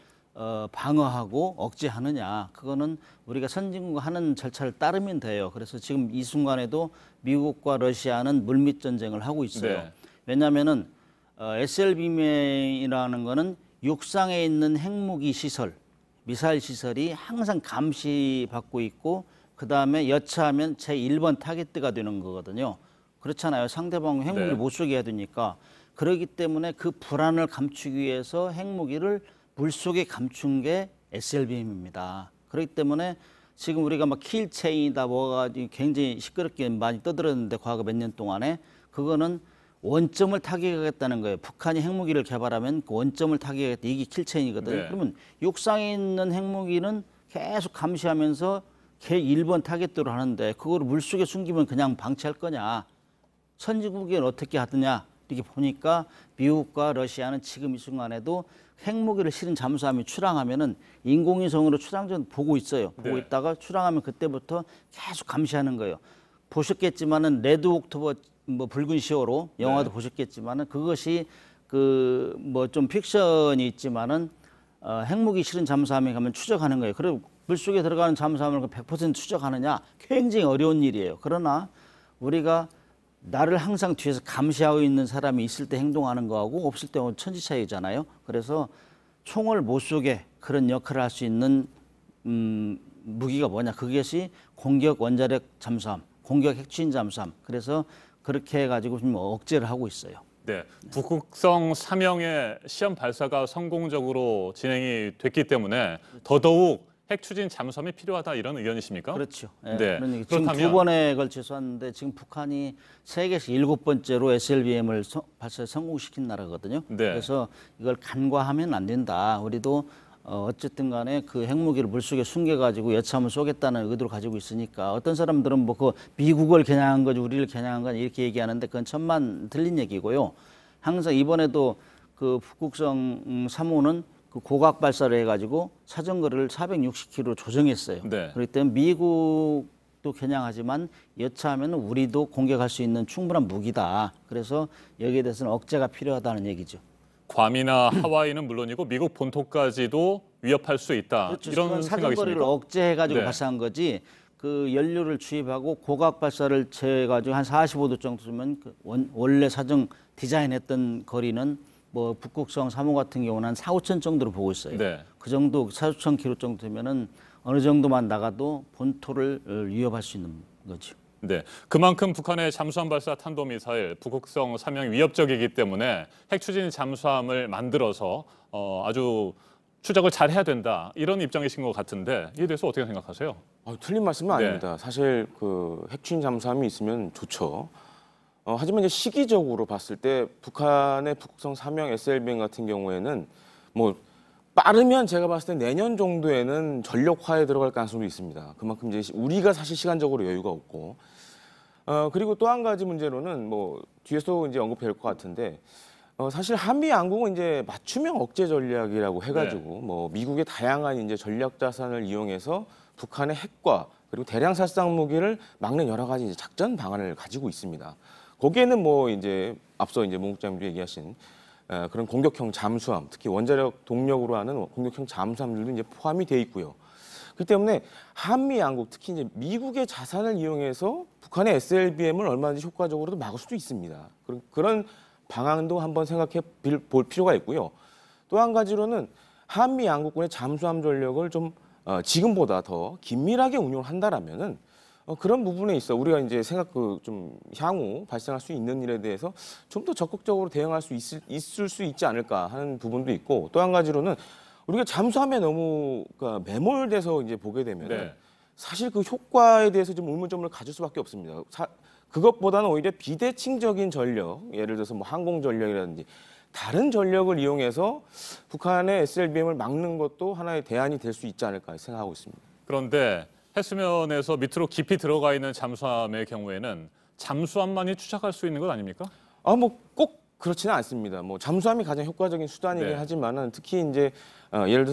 방어하고 억제하느냐. 그거는 우리가 선진국 하는 절차를 따르면 돼요. 그래서 지금 이 순간에도 미국과 러시아는 물밑 전쟁을 하고 있어요. 네. 왜냐하면은 SLBM이라는 거는 육상에 있는 핵무기 시설, 미사일 시설이 항상 감시받고 있고 그다음에 여차하면 제1번 타겟트가 되는 거거든요. 그렇잖아요. 상대방 핵무기를 네. 못 쏘게 해야 되니까. 그렇기 때문에 그 불안을 감추기 위해서 핵무기를 물속에 감춘 게 SLBM입니다. 그렇기 때문에 지금 우리가 킬체인이다 뭐가 굉장히 시끄럽게 많이 떠들었는데 과거 몇 년 동안에 그거는 원점을 타격하겠다는 거예요. 북한이 핵무기를 개발하면 그 원점을 타격하겠다. 이게 킬체인이거든요. 네. 그러면 육상에 있는 핵무기는 계속 감시하면서 걔 1번 타겟으로 하는데 그거를 물속에 숨기면 그냥 방치할 거냐. 선진국은 어떻게 하느냐. 이렇게 보니까 미국과 러시아는 지금 이 순간에도 핵무기를 실은 잠수함이 출항하면은 인공위성으로 출항전 보고 있어요. 보고 네. 있다가 출항하면 그때부터 계속 감시하는 거예요. 보셨겠지만은 레드 옥토버 붉은 시호로 영화도 네. 보셨겠지만은 그것이 좀 픽션이 있지만은 핵무기 실은 잠수함에 가면 추적하는 거예요. 그리고 물속에 들어가는 잠수함을 100% 추적하느냐 굉장히 어려운 일이에요. 그러나 우리가 나를 항상 뒤에서 감시하고 있는 사람이 있을 때 행동하는 거하고 없을 때 천지 차이잖아요. 그래서 총을 못 쏘게 그런 역할을 할 수 있는 무기가 뭐냐. 그것이 공격 원자력 잠수함, 공격 핵추진 잠수함. 그래서 그렇게 해가지고 지금 억제를 하고 있어요. 네, 북극성 3형의 시험 발사가 성공적으로 진행이 됐기 때문에 더더욱 핵 추진 잠수함이 필요하다 이런 의견이십니까? 그렇죠. 네. 그러니까 지금 그렇다면 2번에 걸쳐서 왔는데 지금 북한이 세계에서 7번째로 SLBM을 발사 성공시킨 나라거든요. 네. 그래서 이걸 간과하면 안 된다. 우리도 어쨌든 간에 그 핵무기를 물속에 숨겨가지고 여차하면 쏘겠다는 의도를 가지고 있으니까 어떤 사람들은 그 미국을 겨냥한 거지 우리를 겨냥한 거냐 이렇게 얘기하는데 그건 천만 틀린 얘기고요. 항상 이번에도 그 북극성 3호는 그 고각 발사를 해가지고 사정거리를 460km로 조정했어요. 네. 그렇기 때문에 미국도 겨냥하지만 여차하면 우리도 공격할 수 있는 충분한 무기다. 그래서 여기에 대해서는 억제가 필요하다는 얘기죠. 괌이나 하와이는 물론이고 미국 본토까지도 위협할 수 있다. 그렇죠. 이런 사정거리를 생각이십니까? 억제해가지고 네. 발사한 거지. 그 연료를 주입하고 고각 발사를 재가지고 한 45도 정도면 그 원래 사정 디자인했던 거리는 뭐 북극성 3호 같은 경우는 한 4, 5천 정도로 보고 있어요. 네. 그 정도 4, 5천 킬로 정도 되면은 어느 정도만 나가도 본토를 위협할 수 있는 거죠. 네, 그만큼 북한의 잠수함 발사 탄도미사일 북극성 3형이 위협적이기 때문에 핵추진 잠수함을 만들어서 아주 추적을 잘 해야 된다 이런 입장이신 것 같은데 이에 대해서 어떻게 생각하세요? 틀린 말씀은 네. 아닙니다. 사실 그 핵추진 잠수함이 있으면 좋죠. 하지만 이제 시기적으로 봤을 때 북한의 북극성 3형 SLBM 같은 경우에는 뭐 빠르면 제가 봤을 때 내년 정도에는 전력화에 들어갈 가능성도 있습니다. 그만큼 이제 우리가 사실 시간적으로 여유가 없고 그리고 또 한 가지 문제로는 뭐 뒤에서 이제 언급될 것 같은데 사실 한미 양국은 이제 맞춤형 억제 전략이라고 해가지고 뭐 미국의 다양한 이제 전략 자산을 이용해서 북한의 핵과 그리고 대량 살상 무기를 막는 여러 가지 이제 작전 방안을 가지고 있습니다. 거기에는 뭐 이제 앞서 이제 문 국장님도 얘기하신 그런 공격형 잠수함, 특히 원자력 동력으로 하는 공격형 잠수함들도 이제 포함이 돼 있고요. 그렇기 때문에 한미 양국, 특히 이제 미국의 자산을 이용해서 북한의 SLBM을 얼마든지 효과적으로도 막을 수도 있습니다. 그런 방안도 한번 생각해 볼 필요가 있고요. 또 한 가지로는 한미 양국군의 잠수함 전력을 좀 지금보다 더 긴밀하게 운용을 한다라면은 그런 부분에 있어 우리가 이제 좀 향후 발생할 수 있는 일에 대해서 좀 더 적극적으로 대응할 수 있을 수 있지 않을까 하는 부분도 있고 또 한 가지로는 우리가 잠수함에 너무 매몰돼서 이제 보게 되면 네. 사실 그 효과에 대해서 좀 의문점을 가질 수밖에 없습니다. 그것보다는 오히려 비대칭적인 전력, 예를 들어서 뭐 항공 전력이라든지 다른 전력을 이용해서 북한의 SLBM을 막는 것도 하나의 대안이 될 수 있지 않을까 생각하고 있습니다. 그런데 해수면에서 밑으로 깊이 들어가 있는 잠수함의 경우에는 잠수함만이 추적할 수 있는 것 아닙니까? 뭐 꼭 그렇지는 않습니다. 뭐 잠수함이 가장 효과적인 수단이긴 네. 하지만은 특히 이제 예를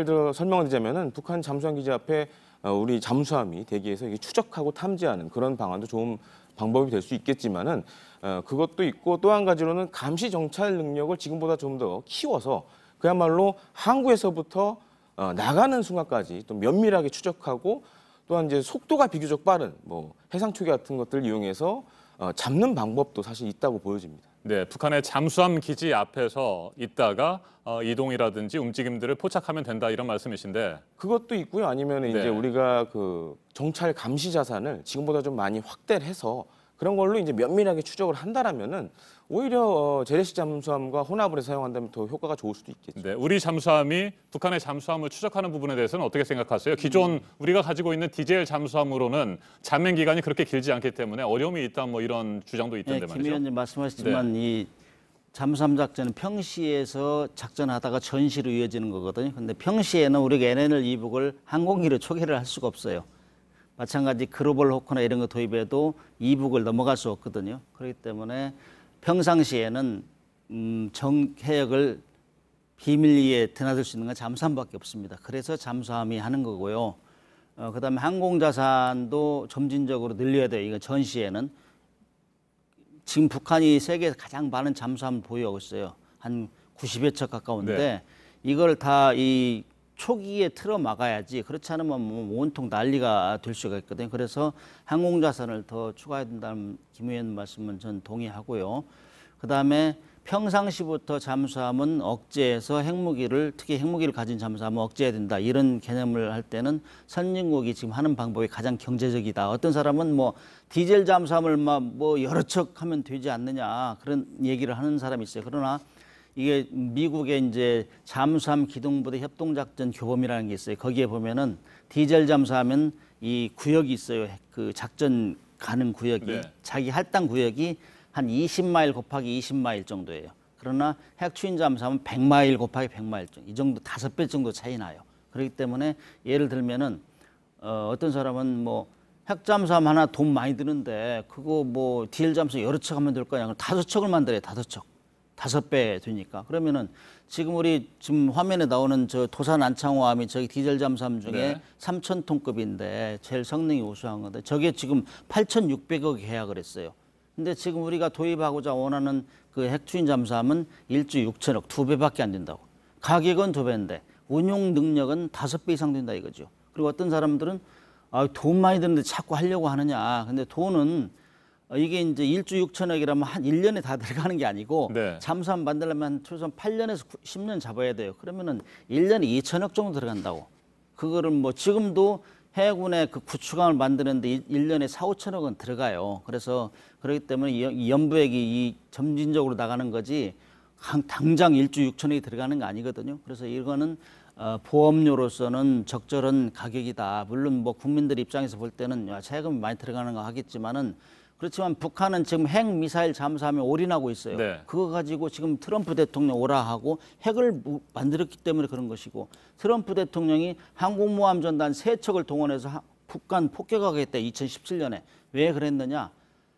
들어 설명을 드리자면은 북한 잠수함 기지 앞에 우리 잠수함이 대기해서 이게 추적하고 탐지하는 그런 방안도 좋은 방법이 될 수 있겠지만은 그것도 있고 또 한 가지로는 감시 정찰 능력을 지금보다 좀 더 키워서 그야말로 항구에서부터 나가는 순간까지 또 면밀하게 추적하고 또한 이제 속도가 비교적 빠른 뭐 해상 초계 같은 것들을 이용해서 잡는 방법도 사실 있다고 보여집니다. 네, 북한의 잠수함 기지 앞에서 있다가 이동이라든지 움직임들을 포착하면 된다 이런 말씀이신데 그것도 있고요. 아니면 이제 네. 우리가 그 정찰 감시 자산을 지금보다 좀 많이 확대를 해서 그런 걸로 이제 면밀하게 추적을 한다라면은 오히려 재래식 잠수함과 혼합을 해서 사용한다면 더 효과가 좋을 수도 있겠죠. 네, 우리 잠수함이 북한의 잠수함을 추적하는 부분에 대해서는 어떻게 생각하세요? 기존 우리가 가지고 있는 디젤 잠수함으로는 잠행 기간이 그렇게 길지 않기 때문에 어려움이 있다 뭐 이런 주장도 있던데 김 말이죠. 의원님 말씀하셨지만 이 잠수함 작전은 평시에서 작전하다가 전시로 이어지는 거거든요. 근데 평시에는 우리가 NNL 이북을 항공기로 초계를 할 수가 없어요. 마찬가지 글로벌 호크나 이런 거 도입해도 이북을 넘어갈 수 없거든요. 그렇기 때문에 평상시에는 정해역을 비밀리에 드나들 수 있는 건 잠수함밖에 없습니다. 그래서 잠수함이 하는 거고요. 그다음에 항공 자산도 점진적으로 늘려야 돼요. 이거 전시에는 지금 북한이 세계에서 가장 많은 잠수함을 보유하고 있어요. 한 90여 척 가까운데 네. 이걸 다 이 초기에 틀어 막아야지 그렇지 않으면 뭐 온통 난리가 될 수가 있거든요. 그래서 항공 자산을 더 추가해야 된다는 김 의원 말씀은 전 동의하고요. 그다음에 평상시부터 잠수함은 억제해서 핵무기를 특히 핵무기를 가진 잠수함은 억제해야 된다. 이런 개념을 할 때는 선진국이 지금 하는 방법이 가장 경제적이다. 어떤 사람은 뭐 디젤 잠수함을 뭐 여러 척 하면 되지 않느냐 그런 얘기를 하는 사람이 있어요. 그러나 이게 미국의 이제 잠수함 기동부대 협동작전 교범이라는 게 있어요. 거기에 보면은 디젤 잠수하면 이 구역이 있어요. 그 작전 가는 구역이 네. 자기 할당 구역이 한 20마일 곱하기 20마일 정도예요. 그러나 핵추진 잠수함은 100마일 곱하기 100마일 정도. 이 정도 5배 정도 차이 나요. 그렇기 때문에 예를 들면은 어떤 사람은 뭐 핵잠수함 하나 돈 많이 드는데 그거 뭐 디젤 잠수함 여러 척 하면 될 거냐. 5척을 만들어요. 5척. 5배 되니까. 그러면은 지금 우리 지금 화면에 나오는 저 도산 안창호함이 저기 디젤 잠수함 중에 네. 3,000톤급인데 제일 성능이 우수한 건데 저게 지금 8,600억 계약을 했어요. 근데 지금 우리가 도입하고자 원하는 그 핵추진 잠수함은 1조 6천억, 2배밖에 안 된다고. 가격은 2배인데 운용 능력은 5배 이상 된다 이거죠. 그리고 어떤 사람들은 돈 많이 드는데 자꾸 하려고 하느냐. 근데 돈은 이게 이제 1조 6천억이라면 한 1년에 다 들어가는 게 아니고 네. 잠수함 만들려면 최소한 8년에서 10년 잡아야 돼요. 그러면은 1년에 2천억 정도 들어간다고. 그거를 뭐 지금도 해군의 그 구축함을 만드는데 1년에 4, 5천억은 들어가요. 그래서 그렇기 때문에 이 연부액이 이 점진적으로 나가는 거지 당장 1조 6천억이 들어가는 거 아니거든요. 그래서 이거는 보험료로서는 적절한 가격이다. 물론 뭐 국민들 입장에서 볼 때는 세금이 많이 들어가는 거 하겠지만은 그렇지만 북한은 지금 핵 미사일 잠수함에 올인하고 있어요. 네. 그거 가지고 지금 트럼프 대통령 오라 하고 핵을 만들었기 때문에 그런 것이고 트럼프 대통령이 항공모함 전단 3척을 동원해서 북한 폭격하겠다 2017년에. 왜 그랬느냐?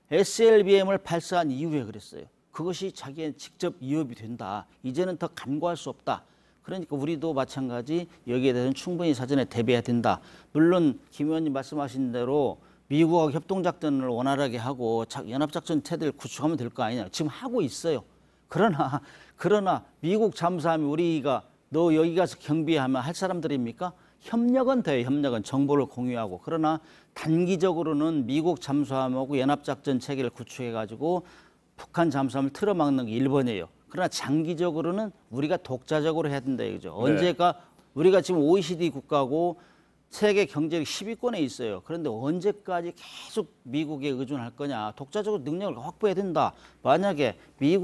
SLBM을 발사한 이후에 그랬어요. 그것이 자기의 직접 위협이 된다. 이제는 더 간과할 수 없다. 그러니까 우리도 마찬가지 여기에 대해서는 충분히 사전에 대비해야 된다. 물론 김 의원님 말씀하신 대로 미국하고 협동작전을 원활하게 하고 연합작전 체제를 구축하면 될 거 아니냐. 지금 하고 있어요. 그러나 미국 잠수함이 우리가 너 여기 가서 경비하면 할 사람들입니까? 협력은 돼요. 협력은 정보를 공유하고. 그러나 단기적으로는 미국 잠수함하고 연합작전 체계를 구축해가지고 북한 잠수함을 틀어막는 게 1번이에요. 그러나 장기적으로는 우리가 독자적으로 해야 된다 이거죠. 언제가 우리가 지금 OECD 국가고 세계 경제력 10위권에 있어요. 그런데 언제까지 계속 미국에 의존할 거냐. 독자적으로 능력을 확보해야 된다. 만약에 미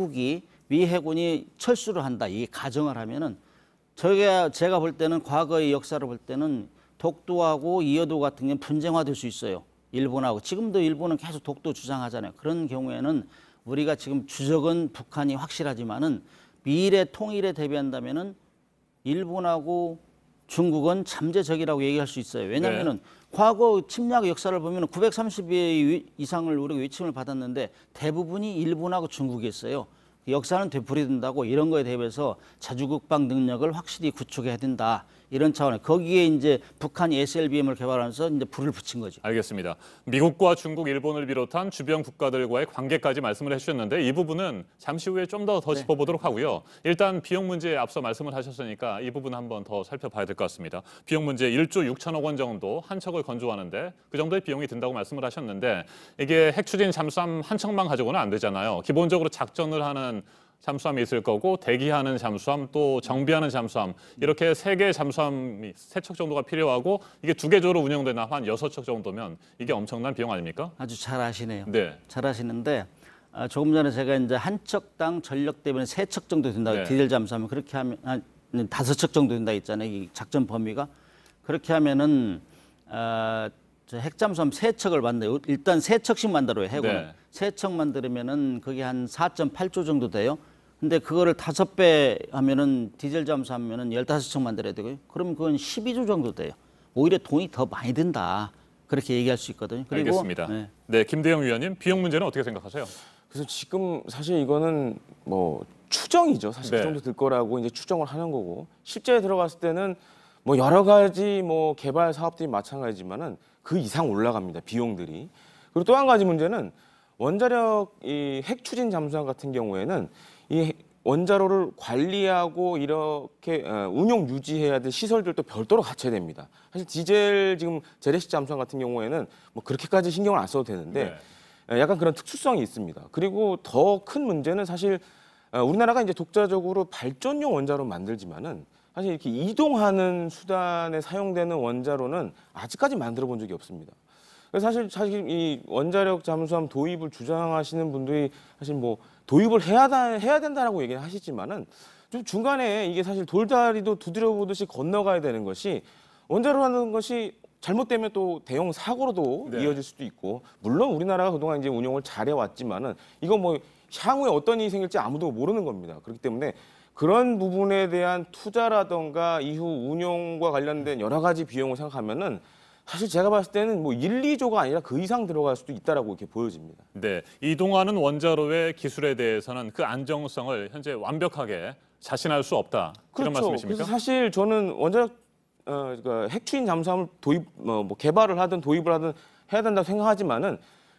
해군이 철수를 한다. 이 가정을 하면은 제가 볼 때는 과거의 역사를 볼 때는 독도하고 이어도 같은 경우는 분쟁화될 수 있어요. 일본하고. 지금도 일본은 계속 독도 주장하잖아요. 그런 경우에는 우리가 지금 주적은 북한이 확실하지만은 미래 통일에 대비한다면은 일본하고 중국은 잠재적이라고 얘기할 수 있어요. 왜냐하면은 과거 침략 역사를 보면 930회 이상을 우리가 외침을 받았는데 대부분이 일본하고 중국이었어요. 역사는 되풀이된다고 이런 거에 대비해서 자주국방 능력을 확실히 구축해야 된다. 이런 차원에 거기에 이제 북한이 SLBM을 개발하면서 이제 불을 붙인 거죠. 알겠습니다. 미국과 중국, 일본을 비롯한 주변 국가들과의 관계까지 말씀을 해주셨는데 이 부분은 잠시 후에 좀 더 짚어보도록 하고요. 일단 비용 문제에 앞서 말씀을 하셨으니까 이 부분 한번 더 살펴봐야 될 것 같습니다. 비용 문제 1조 6천억 원 정도 한 척을 건조하는데 그 정도의 비용이 든다고 말씀을 하셨는데 이게 핵추진 잠수함 한 척만 가지고는 안 되잖아요. 기본적으로 작전을 하는 잠수함이 있을 거고 대기하는 잠수함 또 정비하는 잠수함 이렇게 3개의 잠수함이 3척 정도가 필요하고 이게 2개조로 운영되나 한 6척 정도면 이게 엄청난 비용 아닙니까? 아주 잘 아시네요. 네. 잘 아시는데 조금 전에 제가 이제 한 척당 전력 대비는 3척 정도 된다고 디젤 잠수함은 그렇게 하면 한 5척 정도 된다 했잖아요. 이 작전 범위가. 그렇게 하면은 핵잠수함 3척을 만들어요. 일단 3척씩 만들어요. 해군은. 3척 만들면은 그게 한 4.8조 정도 돼요. 근데 그거를 5배 하면은 디젤 잠수하면은 15척 만들어야 되고요. 그럼 그건 12조 정도 돼요. 오히려 돈이 더 많이 든다. 그렇게 얘기할 수 있거든요. 그리고 알겠습니다. 네, 김대영 위원님 비용 문제는 어떻게 생각하세요? 그래서 지금 사실 이거는 뭐 추정이죠. 사실 그 정도 들 거라고 이제 추정을 하는 거고 실제 들어갔을 때는 뭐 여러 가지 뭐 개발 사업들이 마찬가지지만은 그 이상 올라갑니다. 비용들이. 그리고 또 한 가지 문제는 원자력 이 핵추진 잠수함 같은 경우에는 이 원자로를 관리하고 이렇게 운용 유지해야 될 시설들도 별도로 갖춰야 됩니다. 사실 디젤 지금 재래식 잠수함 같은 경우에는 뭐 그렇게까지 신경을 안 써도 되는데 약간 그런 특수성이 있습니다. 그리고 더 큰 문제는 사실 우리나라가 이제 독자적으로 발전용 원자로 만들지만은 사실 이렇게 이동하는 수단에 사용되는 원자로는 아직까지 만들어 본 적이 없습니다. 그래서 사실 이 원자력 잠수함 도입을 주장하시는 분들이 사실 뭐 도입을 해야 된다라고 얘기는 하시지만은 좀 중간에 이게 사실 돌다리도 두드려 보듯이 건너가야 되는 것이 원자로라는 것이 잘못되면 또 대형 사고로도 이어질 수도 있고 물론 우리나라가 그동안 이제 운용을 잘해 왔지만은 이거 뭐 향후에 어떤 일이 생길지 아무도 모르는 겁니다. 그렇기 때문에 그런 부분에 대한 투자라던가 이후 운용과 관련된 여러 가지 비용을 생각하면은 사실 제가 봤을 때는 뭐 1, 2조가 아니라 그 이상 들어갈 수도 있다라고 이렇게 보여집니다. 네, 이동하는 원자로의 기술에 대해서는 그 안정성을 현재 완벽하게 자신할 수 없다. 그런 그렇죠. 말씀이십니까? 그래서 사실 저는 원자력 그러니까 핵추진 잠수함을 뭐 개발을 하든 도입을 하든 해야 된다고 생각하지만은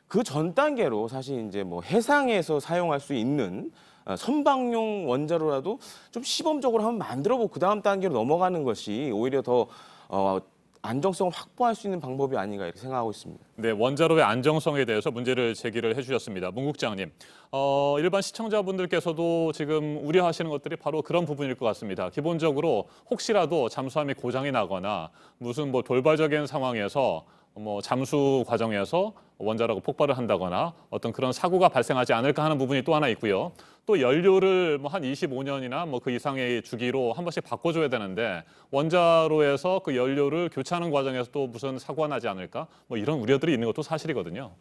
그 전 단계로 사실 이제 뭐 해상에서 사용할 수 있는 선박용 원자로라도 좀 시범적으로 한번 만들어보고 그 다음 단계로 넘어가는 것이 오히려 더 안정성을 확보할 수 있는 방법이 아닌가 이렇게 생각하고 있습니다. 네, 원자로의 안정성에 대해서 문제를 제기를 해주셨습니다. 문 국장님, 일반 시청자분들께서도 지금 우려하시는 것들이 바로 그런 부분일 것 같습니다. 기본적으로 혹시라도 잠수함이 고장이 나거나 무슨 뭐 돌발적인 상황에서 뭐 잠수 과정에서 원자로가 폭발을 한다거나 어떤 그런 사고가 발생하지 않을까 하는 부분이 또 하나 있고요. 또 연료를 뭐 한 25년이나 뭐 그 이상의 주기로 한 번씩 바꿔줘야 되는데 원자로에서 그 연료를 교체하는 과정에서 또 무슨 사고가 나지 않을까? 뭐 이런 우려들이 있는 것도 사실이거든요.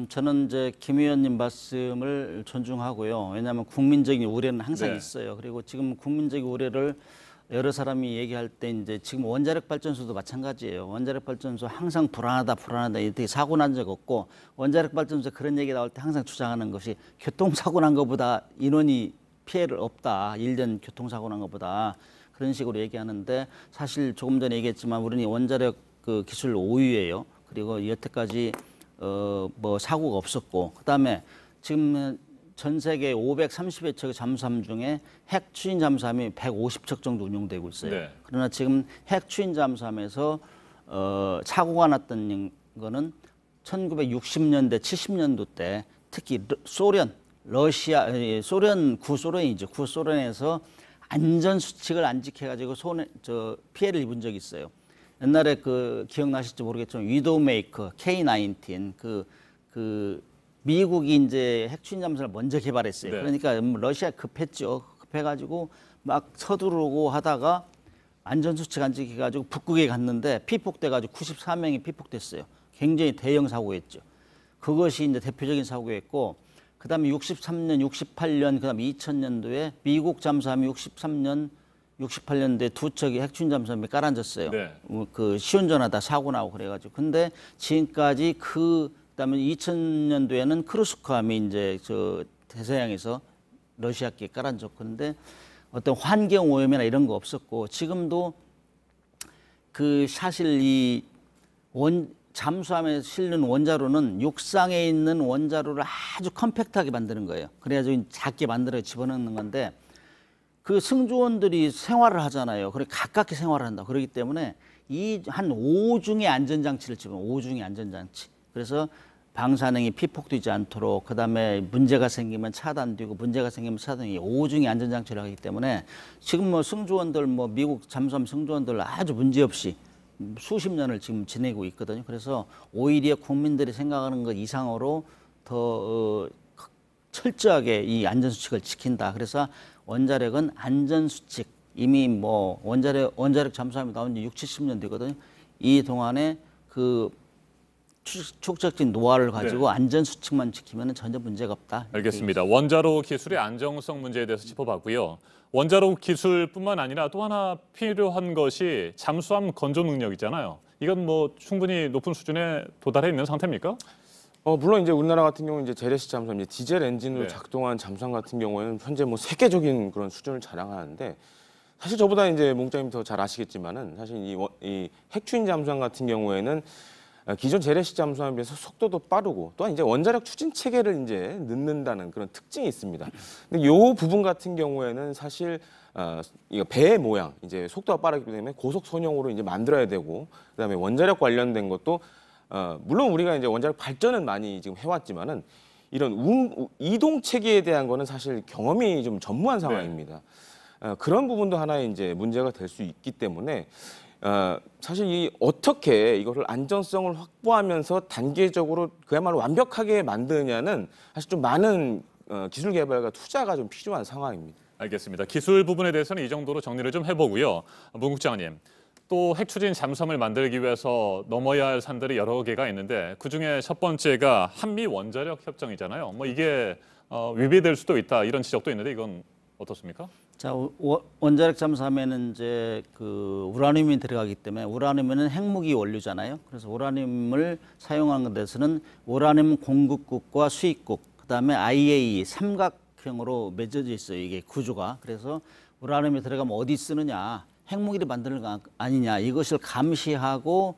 저는 이제 김 의원님 말씀을 존중하고요. 왜냐하면 국민적인 우려는 항상 네. 있어요. 그리고 지금 국민적인 우려를 여러 사람이 얘기할 때 이제 지금 원자력 발전소도 마찬가지예요. 원자력 발전소 항상 불안하다 이렇게 사고 난 적 없고 원자력 발전소 그런 얘기 나올 때 항상 주장하는 것이 교통사고 난 것보다 인원이 피해를 없다. 일전 교통사고 난 것보다 그런 식으로 얘기하는데 사실 조금 전에 얘기했지만 우리는 원자력 그 기술 5위예요. 그리고 여태까지 뭐 사고가 없었고 그다음에 지금 전 세계 530여 척의 잠수함 중에 핵 추진 잠수함이 150척 정도 운용되고 있어요. 네. 그러나 지금 핵 추진 잠수함에서 사고가 났던 거는 1960년대, 70년도 때 특히 소련, 러시아, 소련 구소련이죠. 구소련에서 안전 수칙을 안 지켜가지고 피해를 입은 적이 있어요. 옛날에 그 기억나실지 모르겠지만 위도메이커 K-19 미국이 이제 핵추진 잠수함을 먼저 개발했어요. 네. 그러니까 러시아 급했죠. 급해가지고 막 서두르고 하다가 안전수칙 안 지켜가지고 북극에 갔는데 피폭돼가지고 94명이 피폭됐어요. 굉장히 대형 사고였죠. 그것이 이제 대표적인 사고였고 그다음에 63년, 68년, 그다음에 2000년도에 미국 잠수함이 63년, 68년도에 두 척이 핵추진 잠수함이 깔아앉았어요. 네. 그 시운전하다 사고 나고 그래가지고 근데 지금까지 그다음에 2000년도에는 크루스크함이 이제 저 대서양에서 러시아께 깔아앉았고 그런데 어떤 환경 오염이나 이런 거 없었고 지금도 그 사실 이 잠수함에 실는 원자로는 육상에 있는 원자로를 아주 컴팩트하게 만드는 거예요. 그래가지고 작게 만들어 집어넣는 건데 그 승조원들이 생활을 하잖아요. 그래 가깝게 생활을 한다. 그렇기 때문에 이 한 5중의 안전장치를 집어넣어요. 5중의 안전장치. 그래서 방사능이 피폭되지 않도록 그다음에 문제가 생기면 차단되고 문제가 생기면 차단이 5중의 안전장치를 하기 때문에 지금 뭐 승조원들 뭐 미국 잠수함 승조원들 아주 문제없이 수십 년을 지금 지내고 있거든요. 그래서 오히려 국민들이 생각하는 것 이상으로 더 철저하게 이 안전수칙을 지킨다. 그래서 원자력은 안전수칙 이미 뭐 원자력 잠수함이 나온 지 60, 70년 되거든요. 이 동안에 그 축적된 노하우를 가지고 네. 안전수칙만 지키면 전혀 문제가 없다. 알겠습니다. 원자로 기술의 안정성 문제에 대해서 짚어봤고요. 원자로 기술뿐만 아니라 또 하나 필요한 것이 잠수함 건조 능력이잖아요. 이건 뭐 충분히 높은 수준에 도달해 있는 상태입니까? 물론 이제 우리나라 같은 경우는 이제 재래식 잠수함, 이제 디젤 엔진으로 네. 작동한 잠수함 같은 경우에는 현재 뭐 세계적인 그런 수준을 자랑하는데 사실 저보다 이제 몽장님 더 잘 아시겠지만은 사실 이 핵추진 잠수함 같은 경우에는 기존 재래식 잠수함에 비해서 속도도 빠르고 또한 이제 원자력 추진 체계를 이제 넣는다는 그런 특징이 있습니다. 근데 이 부분 같은 경우에는 사실 이거 배의 모양, 이제 속도가 빠르기 때문에 고속 선형으로 이제 만들어야 되고 그다음에 원자력 관련된 것도 물론 우리가 이제 원자력 발전은 많이 지금 해왔지만은 이런 이동 체계에 대한 거는 사실 경험이 좀 전무한 상황입니다. 그런 부분도 하나의 이제 문제가 될 수 있기 때문에. 사실 어떻게 이거를 안전성을 확보하면서 단계적으로 그야말로 완벽하게 만드냐는 사실 좀 많은 기술 개발과 투자가 좀 필요한 상황입니다. 알겠습니다. 기술 부분에 대해서는 이 정도로 정리를 좀 해보고요. 문 국장님, 또 핵추진 잠수함을 만들기 위해서 넘어야 할 산들이 여러 개가 있는데 그중에 첫 번째가 한미 원자력 협정이잖아요. 뭐 이게 위배될 수도 있다 이런 지적도 있는데 이건 어떻습니까? 자, 원자력 잠수함에는 이제 그 우라늄이 들어가기 때문에 우라늄은 핵무기 원료잖아요. 그래서 우라늄을 사용하는 데서는 우라늄 공급국과 수입국, 그다음에 IAEA 삼각형으로 맺어져 있어요. 이게 구조가. 그래서 우라늄이 들어가면 어디 쓰느냐, 핵무기를 만드는 거 아니냐, 이것을 감시하고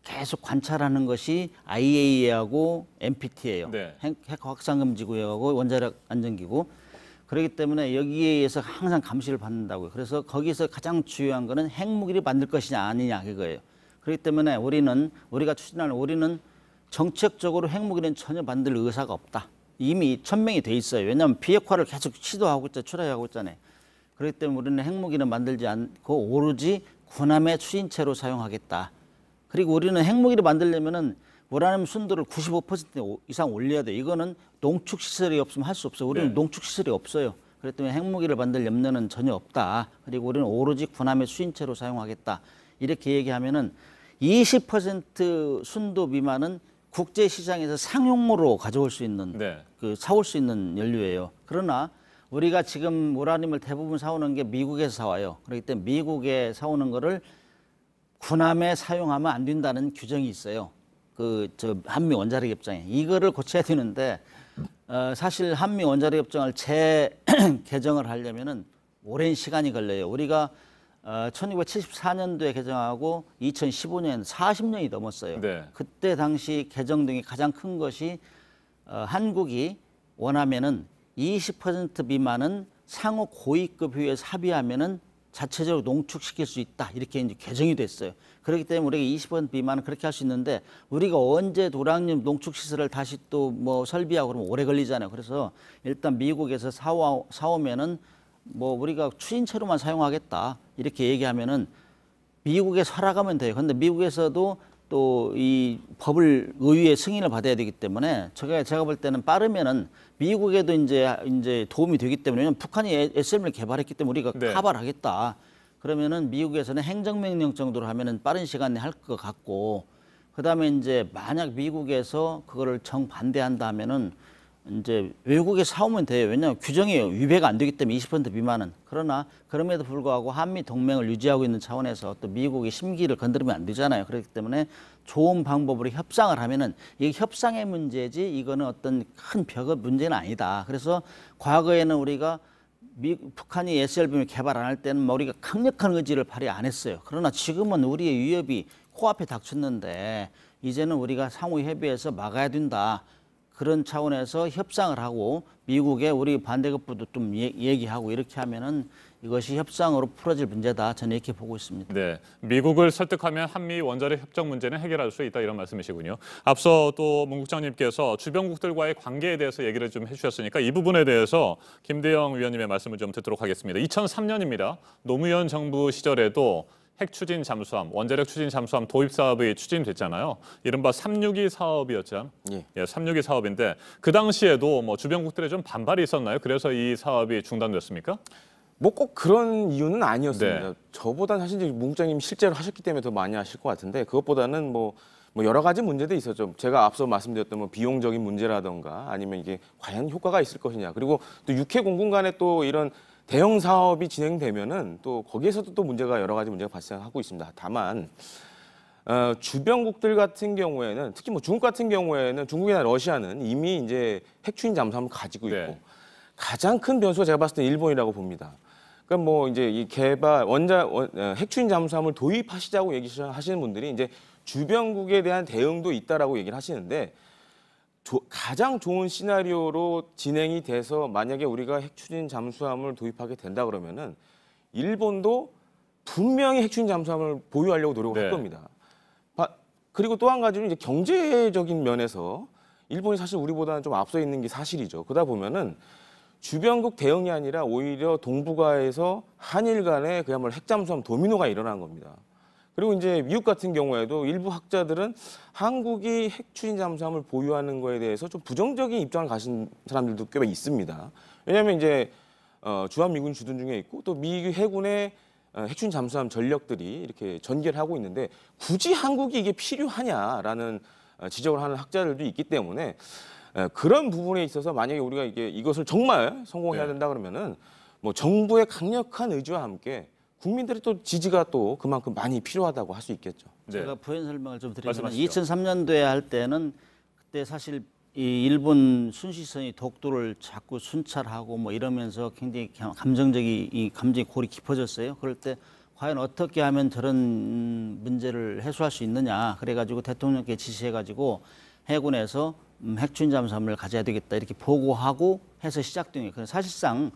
계속 관찰하는 것이 IAEA하고 NPT예요. 네. 핵 확산금지구역하고 원자력 안전기구. 그렇기 때문에 여기에 의해서 항상 감시를 받는다고요. 그래서 거기서 가장 중요한 거는 핵무기를 만들 것이냐 아니냐 그거예요. 그렇기 때문에 우리가 추진하는 우리는 정책적으로 핵무기는 전혀 만들 의사가 없다. 이미 천명이 돼 있어요. 왜냐하면 비핵화를 계속 시도하고 있잖아요. 추라하고 있잖아요. 그렇기 때문에 우리는 핵무기는 만들지 않고 오로지 군함의 추진체로 사용하겠다. 그리고 우리는 핵무기를 만들려면은 우라늄 순도를 95% 이상 올려야 돼. 이거는 농축 시설이 없으면 할 수 없어요. 우리는 네. 농축 시설이 없어요. 그렇기 때문에 핵무기를 만들 염려는 전혀 없다. 그리고 우리는 오로지 군함의 수인체로 사용하겠다. 이렇게 얘기하면은 20% 순도 미만은 국제 시장에서 상용으로 가져올 수 있는 사올 수 있는 연료예요. 그러나 우리가 지금 우라늄을 대부분 사오는 게 미국에서 사와요. 그렇기 때문에 미국에 사오는 거를 군함에 사용하면 안 된다는 규정이 있어요. 저 한미 원자력 협정에 이거를 고쳐야 되는데 사실 한미 원자력 협정을 재개정을 하려면은 오랜 시간이 걸려요. 우리가 1974년도에 개정하고 2015년 40년이 넘었어요. 네. 그때 당시 개정 등이 가장 큰 것이 한국이 원하면은 20% 미만은 상호 고위급 휴에서 합의하면은 자체적으로 농축시킬 수 있다. 이렇게 이제 개정이 됐어요. 그렇기 때문에 우리가 20% 미만은 그렇게 할 수 있는데 우리가 언제 우라늄 농축시설을 다시 또 뭐 설비하고 그러면 오래 걸리잖아요. 그래서 일단 미국에서 사오면은 뭐 우리가 추진체로만 사용하겠다. 이렇게 얘기하면은 미국에 살아가면 돼요. 근데 미국에서도 또 이 법을 의회의 승인을 받아야 되기 때문에 제가 볼 때는 빠르면은 미국에도 이제 도움이 되기 때문에 왜냐면 북한이 SLB를 개발했기 때문에 우리가 카바를 하겠다. 그러면은 미국에서는 행정명령 정도로 하면은 빠른 시간에 할 것 같고 그다음에 이제 만약 미국에서 그거를 정반대한다 하면은 이제 외국에 사오면 돼요. 왜냐하면 규정이 위배가 안 되기 때문에 20% 미만은. 그러나 그럼에도 불구하고 한미 동맹을 유지하고 있는 차원에서 또 미국의 심기를 건드리면 안 되잖아요. 그렇기 때문에 좋은 방법으로 협상을 하면은 이게 협상의 문제지 이거는 어떤 큰 벽의 문제는 아니다. 그래서 과거에는 우리가 북한이 SLB를 개발 안 할 때는 우리가 강력한 의지를 발휘 안 했어요. 그러나 지금은 우리의 위협이 코앞에 닥쳤는데 이제는 우리가 상호 협의해서 막아야 된다. 그런 차원에서 협상을 하고 미국에 우리 반대급부도 좀 얘기하고 이렇게 하면은 이것이 협상으로 풀어질 문제다. 저는 이렇게 보고 있습니다. 네, 미국을 설득하면 한미 원자력 협정 문제는 해결할 수 있다 이런 말씀이시군요. 앞서 또 문 국장님께서 주변국들과의 관계에 대해서 얘기를 좀 해주셨으니까 이 부분에 대해서 김대영 위원님의 말씀을 좀 듣도록 하겠습니다. 2003년입니다. 노무현 정부 시절에도 핵 추진 잠수함, 원자력 추진 잠수함 도입 사업이 추진됐잖아요. 이른바 362 사업이었죠. 예, 362 사업인데 그 당시에도 뭐 주변국들의 좀 반발이 있었나요? 그래서 이 사업이 중단됐습니까? 뭐 꼭 그런 이유는 아니었습니다. 네. 저보다 사실 이제 문 국장님 실제로 하셨기 때문에 더 많이 아실 것 같은데 그것보다는 뭐 여러 가지 문제도 있었죠. 제가 앞서 말씀드렸던 뭐 비용적인 문제라던가 아니면 이게 과연 효과가 있을 것이냐. 그리고 또 육해 공군 간에 또 이런 대형 사업이 진행되면은 또 거기에서도 또 문제가 여러 가지 문제가 발생하고 있습니다. 다만 주변국들 같은 경우에는 특히 뭐 중국 같은 경우에는 중국이나 러시아는 이미 이제 핵 추진 잠수함을 가지고 있고 가장 큰 변수가 제가 봤을 때 일본이라고 봅니다. 그러니까 뭐 이제 이 개발 핵 추진 잠수함을 도입하시자고 얘기하시는 분들이 이제 주변국에 대한 대응도 있다라고 얘기를 하시는데 가장 좋은 시나리오로 진행이 돼서 만약에 우리가 핵 추진 잠수함을 도입하게 된다 그러면은 일본도 분명히 핵 추진 잠수함을 보유하려고 노력을 할 겁니다. 그리고 또 한 가지는 이제 경제적인 면에서 일본이 사실 우리보다는 좀 앞서 있는 게 사실이죠. 그러다 보면은 주변국 대응이 아니라 오히려 동북아에서 한일 간에 그야말로 핵 잠수함 도미노가 일어난 겁니다. 그리고 이제 미국 같은 경우에도 일부 학자들은 한국이 핵 추진 잠수함을 보유하는 거에 대해서 좀 부정적인 입장을 가진 사람들도 꽤 있습니다. 왜냐하면 이제 주한미군이 주둔 중에 있고 또 미 해군의 핵 추진 잠수함 전력들이 이렇게 전개를 하고 있는데 굳이 한국이 이게 필요하냐라는 지적을 하는 학자들도 있기 때문에 그런 부분에 있어서 만약에 우리가 이것을 정말 성공해야 된다 그러면은 뭐 정부의 강력한 의지와 함께 국민들의 또 지지가 또 그만큼 많이 필요하다고 할 수 있겠죠. 제가 부연 설명을 좀 드리면 말씀하시죠. 2003년도에 할 때는 그때 사실 이 일본 순시선이 독도를 자꾸 순찰하고 뭐 이러면서 굉장히 감정이 골이 깊어졌어요. 그럴 때 과연 어떻게 하면 저런 문제를 해소할 수 있느냐. 그래가지고 대통령께 지시해가지고 해군에서 핵추진 잠수함을 가져야 되겠다 이렇게 보고하고 해서 시작된 거예요. 사실상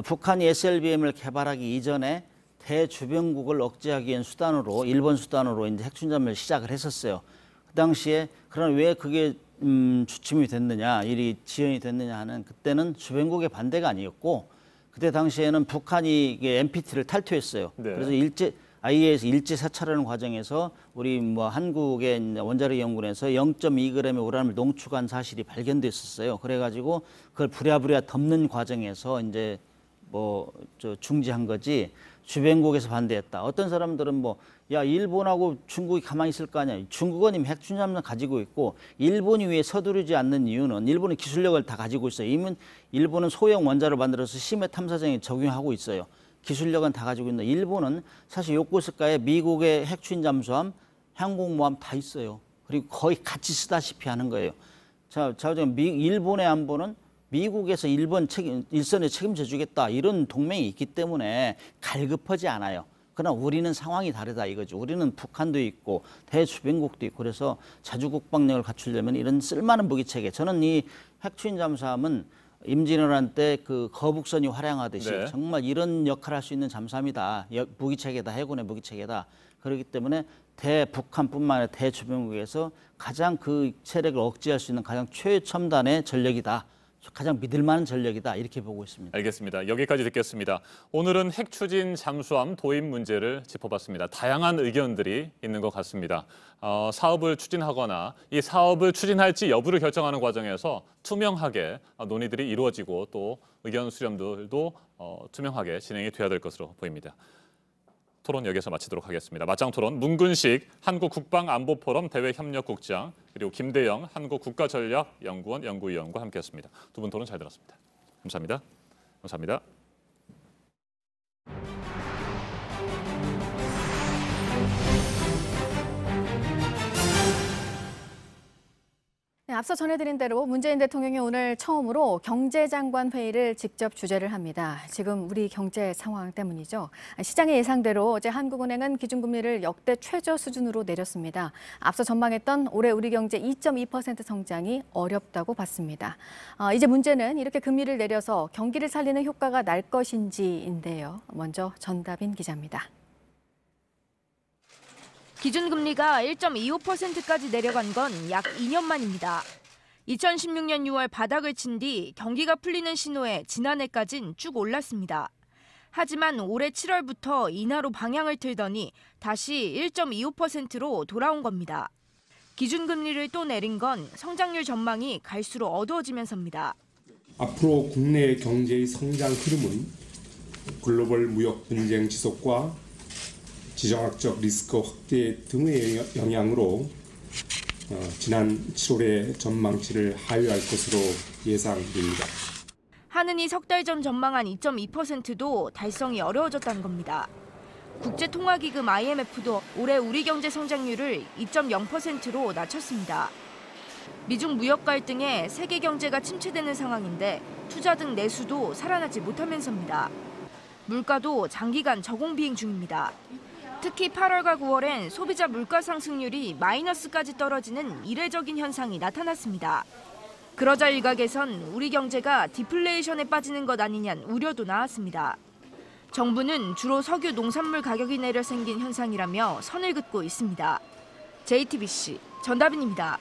북한이 SLBM을 개발하기 이전에 대주변국을 억제하기 위한 수단으로 일본 수단으로 이제 핵추진 잠수함을 시작을 했었어요. 그 당시에 그러나 왜 그게 주침이 됐느냐, 일이 지연이 됐느냐 하는 그때는 주변국의 반대가 아니었고 그때 당시에는 북한이 NPT를 탈퇴했어요. 네. 그래서 IAEA에서 일제 사찰하는 과정에서 우리 뭐 한국의 원자력 연구원에서 0.2g의 우라늄을 농축한 사실이 발견됐었어요. 그래가지고 그걸 부랴부랴 덮는 과정에서 이제 중지한 거지. 주변국에서 반대했다. 어떤 사람들은 야 일본하고 중국이 가만히 있을 거 아니야. 중국은 이미 핵추진 잠수함 가지고 있고 일본이 왜 서두르지 않는 이유는 일본은 기술력을 다 가지고 있어요. 이미 일본은 소형 원자를 만들어서 심해 탐사정에 적용하고 있어요. 기술력은 다 가지고 있는데 일본은 사실 요코스카에 미국의 핵추진 잠수함, 항공모함 다 있어요. 그리고 거의 같이 쓰다시피 하는 거예요. 일본의 안보는 미국에서 일선에 책임져 주겠다 이런 동맹이 있기 때문에 갈급하지 않아요. 그러나 우리는 상황이 다르다 이거죠. 우리는 북한도 있고 대주변국도 있고 그래서 자주 국방력을 갖추려면 이런 쓸만한 무기체계. 저는 이 핵추진 잠수함은 임진왜란 때 그 거북선이 활양하듯이 네. 정말 이런 역할을 할 수 있는 잠수함이다. 무기체계다. 해군의 무기체계다. 그렇기 때문에 대북한뿐만 아니라 대주변국에서 가장 그 세력을 억제할 수 있는 가장 최첨단의 전력이다. 가장 믿을 만한 전력이다 이렇게 보고 있습니다. 알겠습니다. 여기까지 듣겠습니다. 오늘은 핵추진 잠수함 도입 문제를 짚어봤습니다. 다양한 의견들이 있는 것 같습니다. 사업을 추진하거나 이 사업을 추진할지 여부를 결정하는 과정에서 투명하게 논의들이 이루어지고 또 의견 수렴들도 투명하게 진행이 돼야 될 것으로 보입니다. 토론 여기서 마치도록 하겠습니다. 맞짱 토론 문근식 한국국방안보포럼 대외협력국장 그리고 김대영 한국국가전략연구원 연구위원과 함께했습니다. 두 분 토론 잘 들었습니다. 감사합니다. 감사합니다. 네, 앞서 전해드린 대로 문재인 대통령이 오늘 처음으로 경제장관 회의를 직접 주재를 합니다. 지금 우리 경제 상황 때문이죠. 시장의 예상대로 어제 한국은행은 기준금리를 역대 최저 수준으로 내렸습니다. 앞서 전망했던 올해 우리 경제 2.2% 성장이 어렵다고 봤습니다. 이제 문제는 이렇게 금리를 내려서 경기를 살리는 효과가 날 것인지인데요. 먼저 전다빈 기자입니다. 기준금리가 1.25%까지 내려간 건 약 2년 만입니다. 2016년 6월 바닥을 친 뒤 경기가 풀리는 신호에 지난해까진 쭉 올랐습니다. 하지만 올해 7월부터 인하로 방향을 틀더니 다시 1.25%로 돌아온 겁니다. 기준금리를 또 내린 건 성장률 전망이 갈수록 어두워지면서입니다. 앞으로 국내 경제의 성장 흐름은 글로벌 무역 분쟁 지속과 지정학적 리스크 확대 등의 영향으로 지난 7월의 전망치를 하회할 것으로 예상됩니다. 하느니 석 달 전 전망한 2.2%도 달성이 어려워졌다는 겁니다. 국제통화기금 IMF도 올해 우리 경제 성장률을 2.0%로 낮췄습니다. 미중 무역 갈등에 세계 경제가 침체되는 상황인데 투자 등 내수도 살아나지 못하면서입니다. 물가도 장기간 저공 비행 중입니다. 특히 8월과 9월엔 소비자 물가 상승률이 마이너스까지 떨어지는 이례적인 현상이 나타났습니다. 그러자 일각에선 우리 경제가 디플레이션에 빠지는 것 아니냐는 우려도 나왔습니다. 정부는 주로 석유 농산물 가격이 내려 생긴 현상이라며 선을 긋고 있습니다. JTBC 전다빈입니다.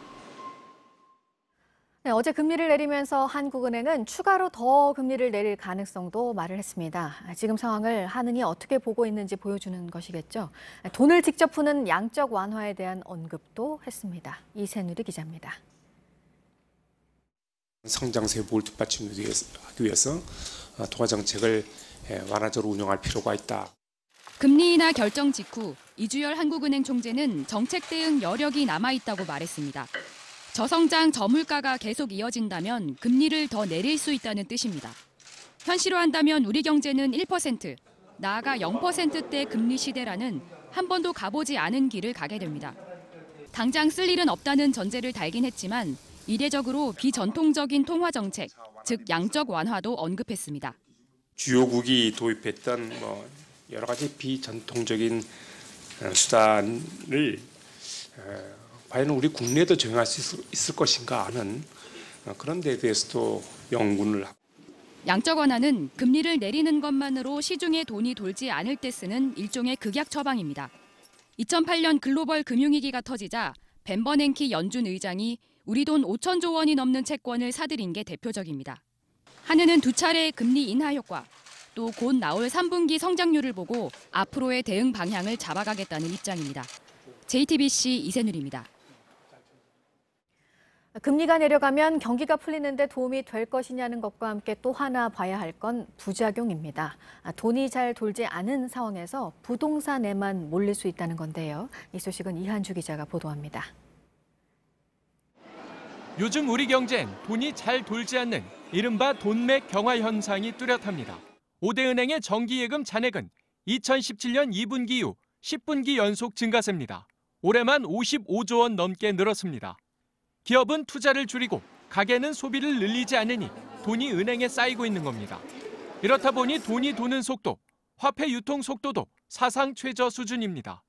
네, 어제 금리를 내리면서 한국은행은 추가로 더 금리를 내릴 가능성도 말을 했습니다. 지금 상황을 한은이 어떻게 보고 있는지 보여주는 것이겠죠. 돈을 직접 푸는 양적 완화에 대한 언급도 했습니다. 이세누리 기자입니다. 성장세 회복을 뒷받침하기 위해서 통화 정책을 완화적으로 운영할 필요가 있다. 금리 인하 결정 직후 이주열 한국은행 총재는 정책 대응 여력이 남아있다고 말했습니다. 저성장 저물가가 계속 이어진다면 금리를 더 내릴 수 있다는 뜻입니다. 현실화한다면 우리 경제는 1%, 나아가 0%대 금리 시대라는 한 번도 가보지 않은 길을 가게 됩니다. 당장 쓸 일은 없다는 전제를 달긴 했지만 이례적으로 비전통적인 통화 정책, 즉 양적 완화도 언급했습니다. 주요국이 도입했던 여러 가지 비전통적인 수단을 과연 우리 국내도 적용할 수 있을 것인가 하는 그런 데에 대해서도 연구를 하고. 양적 완화는 금리를 내리는 것만으로 시중에 돈이 돌지 않을 때 쓰는 일종의 극약 처방입니다. 2008년 글로벌 금융위기가 터지자 벤 버냉키 연준 의장이 우리 돈 5천조 원이 넘는 채권을 사들인 게 대표적입니다. 한은은 2차례의 금리 인하 효과, 또 곧 나올 3분기 성장률을 보고 앞으로의 대응 방향을 잡아가겠다는 입장입니다. JTBC 이세누리입니다. 금리가 내려가면 경기가 풀리는데 도움이 될 것이냐는 것과 함께 또 하나 봐야 할 건 부작용입니다. 돈이 잘 돌지 않은 상황에서 부동산에만 몰릴 수 있다는 건데요. 이 소식은 이한주 기자가 보도합니다. 요즘 우리 경제엔 돈이 잘 돌지 않는 이른바 돈맥 경화 현상이 뚜렷합니다. 5대 은행의 정기예금 잔액은 2017년 2분기 이후 10분기 연속 증가세입니다. 올해만 55조 원 넘게 늘었습니다. 기업은 투자를 줄이고 가게는 소비를 늘리지 않으니 돈이 은행에 쌓이고 있는 겁니다. 이렇다 보니 돈이 도는 속도, 화폐 유통 속도도 사상 최저 수준입니다.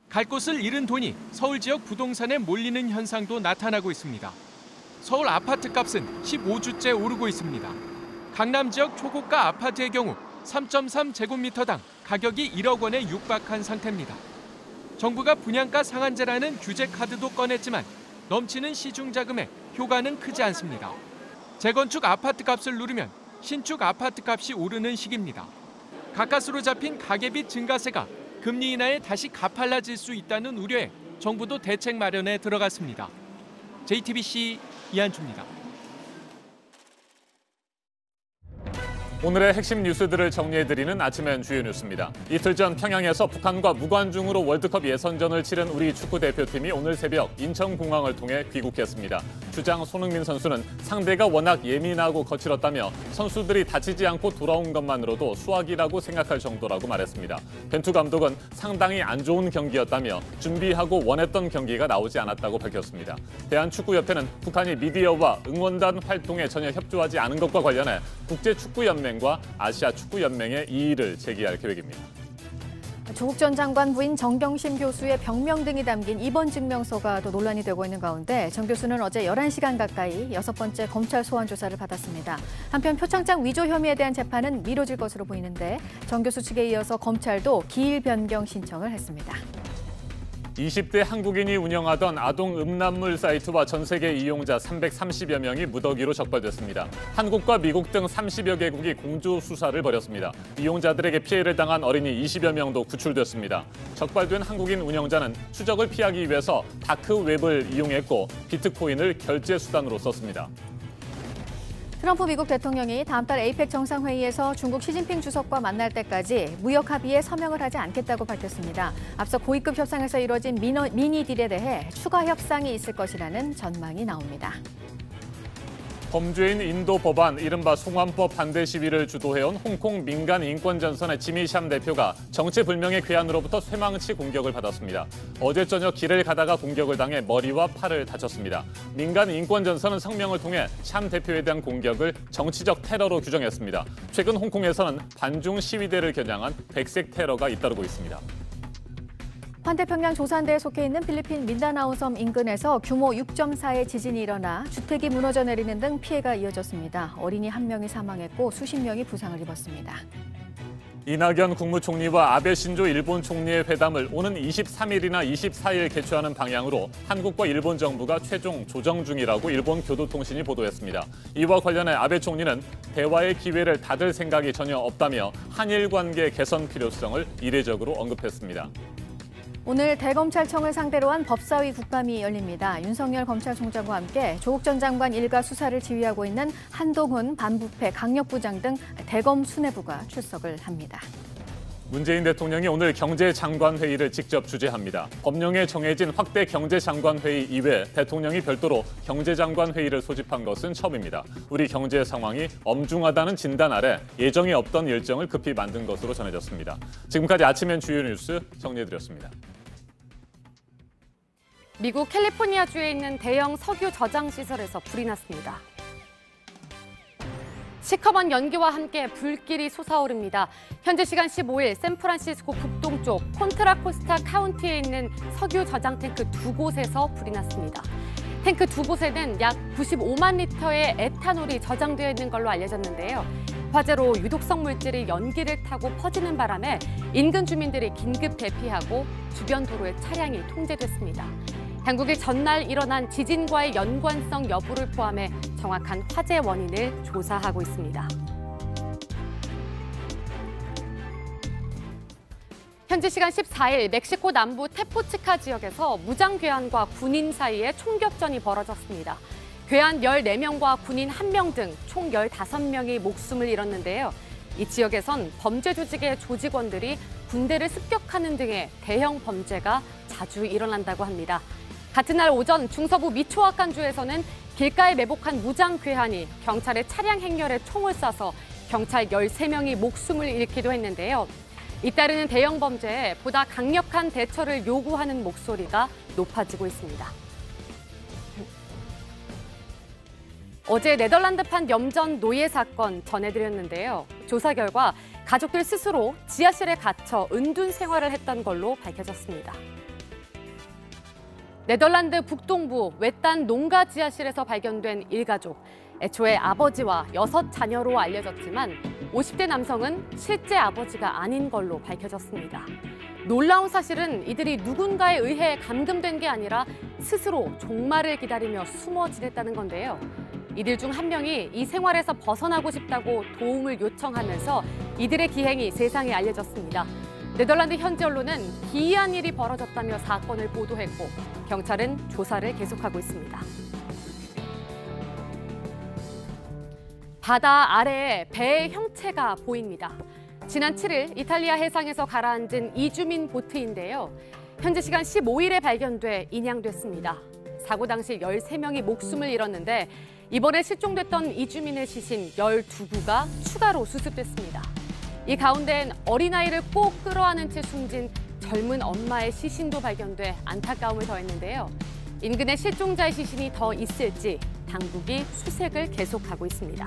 갈 곳을 잃은 돈이 서울 지역 부동산에 몰리는 현상도 나타나고 있습니다. 서울 아파트 값은 15주째 오르고 있습니다. 강남 지역 초고가 아파트의 경우 3.3제곱미터당 가격이 1억 원에 육박한 상태입니다. 정부가 분양가 상한제라는 규제 카드도 꺼냈지만 넘치는 시중 자금에 효과는 크지 않습니다. 재건축 아파트 값을 누르면 신축 아파트 값이 오르는 시기입니다. 가까스로 잡힌 가계빚 증가세가 금리 인하에 다시 가팔라질 수 있다는 우려에 정부도 대책 마련에 들어갔습니다. JTBC 이한주입니다. 오늘의 핵심 뉴스들을 정리해드리는 아침엔 주요 뉴스입니다. 이틀 전 평양에서 북한과 무관중으로 월드컵 예선전을 치른 우리 축구대표팀이 오늘 새벽 인천공항을 통해 귀국했습니다. 주장 손흥민 선수는 상대가 워낙 예민하고 거칠었다며 선수들이 다치지 않고 돌아온 것만으로도 수확이라고 생각할 정도라고 말했습니다. 벤투 감독은 상당히 안 좋은 경기였다며 준비하고 원했던 경기가 나오지 않았다고 밝혔습니다. 대한축구협회는 북한이 미디어와 응원단 활동에 전혀 협조하지 않은 것과 관련해 국제축구연맹과 아시아 축구연맹에 이의를 제기할 계획입니다. 조국 전 장관 부인 정경심 교수의 병명 등이 담긴 입원 증명서가 또 논란이 되고 있는 가운데 정 교수는 어제 11시간 가까이 6번째 검찰 소환 조사를 받았습니다. 한편 표창장 위조 혐의에 대한 재판은 미뤄질 것으로 보이는데 정 교수 측에 이어서 검찰도 기일 변경 신청을 했습니다. 20대 한국인이 운영하던 아동 음란물 사이트와 전 세계 이용자 330여 명이 무더기로 적발됐습니다. 한국과 미국 등 30여 개국이 공조 수사를 벌였습니다. 이용자들에게 피해를 당한 어린이 20여 명도 구출됐습니다. 적발된 한국인 운영자는 추적을 피하기 위해서 다크웹을 이용했고 비트코인을 결제 수단으로 썼습니다. 트럼프 미국 대통령이 다음 달 에이펙 정상회의에서 중국 시진핑 주석과 만날 때까지 무역 합의에 서명을 하지 않겠다고 밝혔습니다. 앞서 고위급 협상에서 이뤄진 미니 딜에 대해 추가 협상이 있을 것이라는 전망이 나옵니다. 범죄인 인도 법안, 이른바 송환법 반대 시위를 주도해온 홍콩 민간 인권전선의 지미 샴 대표가 정체불명의 괴한으로부터 쇠망치 공격을 받았습니다. 어제 저녁 길을 가다가 공격을 당해 머리와 팔을 다쳤습니다. 민간 인권전선은 성명을 통해 샴 대표에 대한 공격을 정치적 테러로 규정했습니다. 최근 홍콩에서는 반중 시위대를 겨냥한 백색 테러가 잇따르고 있습니다. 환태평양 조산대에 속해 있는 필리핀 민다나오 섬 인근에서 규모 6.4의 지진이 일어나 주택이 무너져 내리는 등 피해가 이어졌습니다. 어린이 1명이 사망했고 수십 명이 부상을 입었습니다. 이낙연 국무총리와 아베 신조 일본 총리의 회담을 오는 23일이나 24일 개최하는 방향으로 한국과 일본 정부가 최종 조정 중이라고 일본 교도통신이 보도했습니다. 이와 관련해 아베 총리는 대화의 기회를 닫을 생각이 전혀 없다며 한일 관계 개선 필요성을 이례적으로 언급했습니다. 오늘 대검찰청을 상대로 한 법사위 국감이 열립니다. 윤석열 검찰총장과 함께 조국 전 장관 일가 수사를 지휘하고 있는 한동훈 반부패 강력부장 등 대검 수뇌부가 출석을 합니다. 문재인 대통령이 오늘 경제장관회의를 직접 주재합니다. 법령에 정해진 확대 경제장관회의 이외 대통령이 별도로 경제장관회의를 소집한 것은 처음입니다. 우리 경제 상황이 엄중하다는 진단 아래 예정에 없던 일정을 급히 만든 것으로 전해졌습니다. 지금까지 아침엔 주요 뉴스 정리해드렸습니다. 미국 캘리포니아주에 있는 대형 석유 저장 시설에서 불이 났습니다. 시커먼 연기와 함께 불길이 솟아오릅니다. 현지 시간 15일 샌프란시스코 북동쪽 콘트라코스타 카운티에 있는 석유 저장 탱크 두 곳에서 불이 났습니다. 탱크 두 곳에는 약 95만 리터의 에탄올이 저장되어 있는 걸로 알려졌는데요. 화재로 유독성 물질이 연기를 타고 퍼지는 바람에 인근 주민들이 긴급 대피하고 주변 도로의 차량이 통제됐습니다. 당국이 전날 일어난 지진과의 연관성 여부를 포함해 정확한 화재 원인을 조사하고 있습니다. 현지 시간 14일 멕시코 남부 테포치카 지역에서 무장괴한과 군인 사이에 총격전이 벌어졌습니다. 괴한 14명과 군인 1명 등 총 15명이 목숨을 잃었는데요. 이 지역에선 범죄 조직의 조직원들이 군대를 습격하는 등의 대형 범죄가 자주 일어난다고 합니다. 같은 날 오전 중서부 미초아칸주에서는 길가에 매복한 무장괴한이 경찰의 차량 행렬에 총을 쏴서 경찰 13명이 목숨을 잃기도 했는데요. 잇따르는 대형 범죄에 보다 강력한 대처를 요구하는 목소리가 높아지고 있습니다. 어제 네덜란드판 염전 노예 사건 전해드렸는데요. 조사 결과 가족들 스스로 지하실에 갇혀 은둔 생활을 했던 걸로 밝혀졌습니다. 네덜란드 북동부 외딴 농가 지하실에서 발견된 일가족. 애초에 아버지와 6 자녀로 알려졌지만 50대 남성은 실제 아버지가 아닌 걸로 밝혀졌습니다. 놀라운 사실은 이들이 누군가에 의해 감금된 게 아니라 스스로 종말을 기다리며 숨어 지냈다는 건데요. 이들 중 한 명이 이 생활에서 벗어나고 싶다고 도움을 요청하면서 이들의 기행이 세상에 알려졌습니다. 네덜란드 현지 언론은 기이한 일이 벌어졌다며 사건을 보도했고 경찰은 조사를 계속하고 있습니다. 바다 아래에 배의 형체가 보입니다. 지난 7일 이탈리아 해상에서 가라앉은 이주민 보트인데요. 현지 시간 15일에 발견돼 인양됐습니다. 사고 당시 13명이 목숨을 잃었는데 이번에 실종됐던 이주민의 시신 12구가 추가로 수습됐습니다. 이 가운데엔 어린아이를 꼭 끌어안은 채 숨진 젊은 엄마의 시신도 발견돼 안타까움을 더했는데요. 인근에 실종자의 시신이 더 있을지 당국이 수색을 계속하고 있습니다.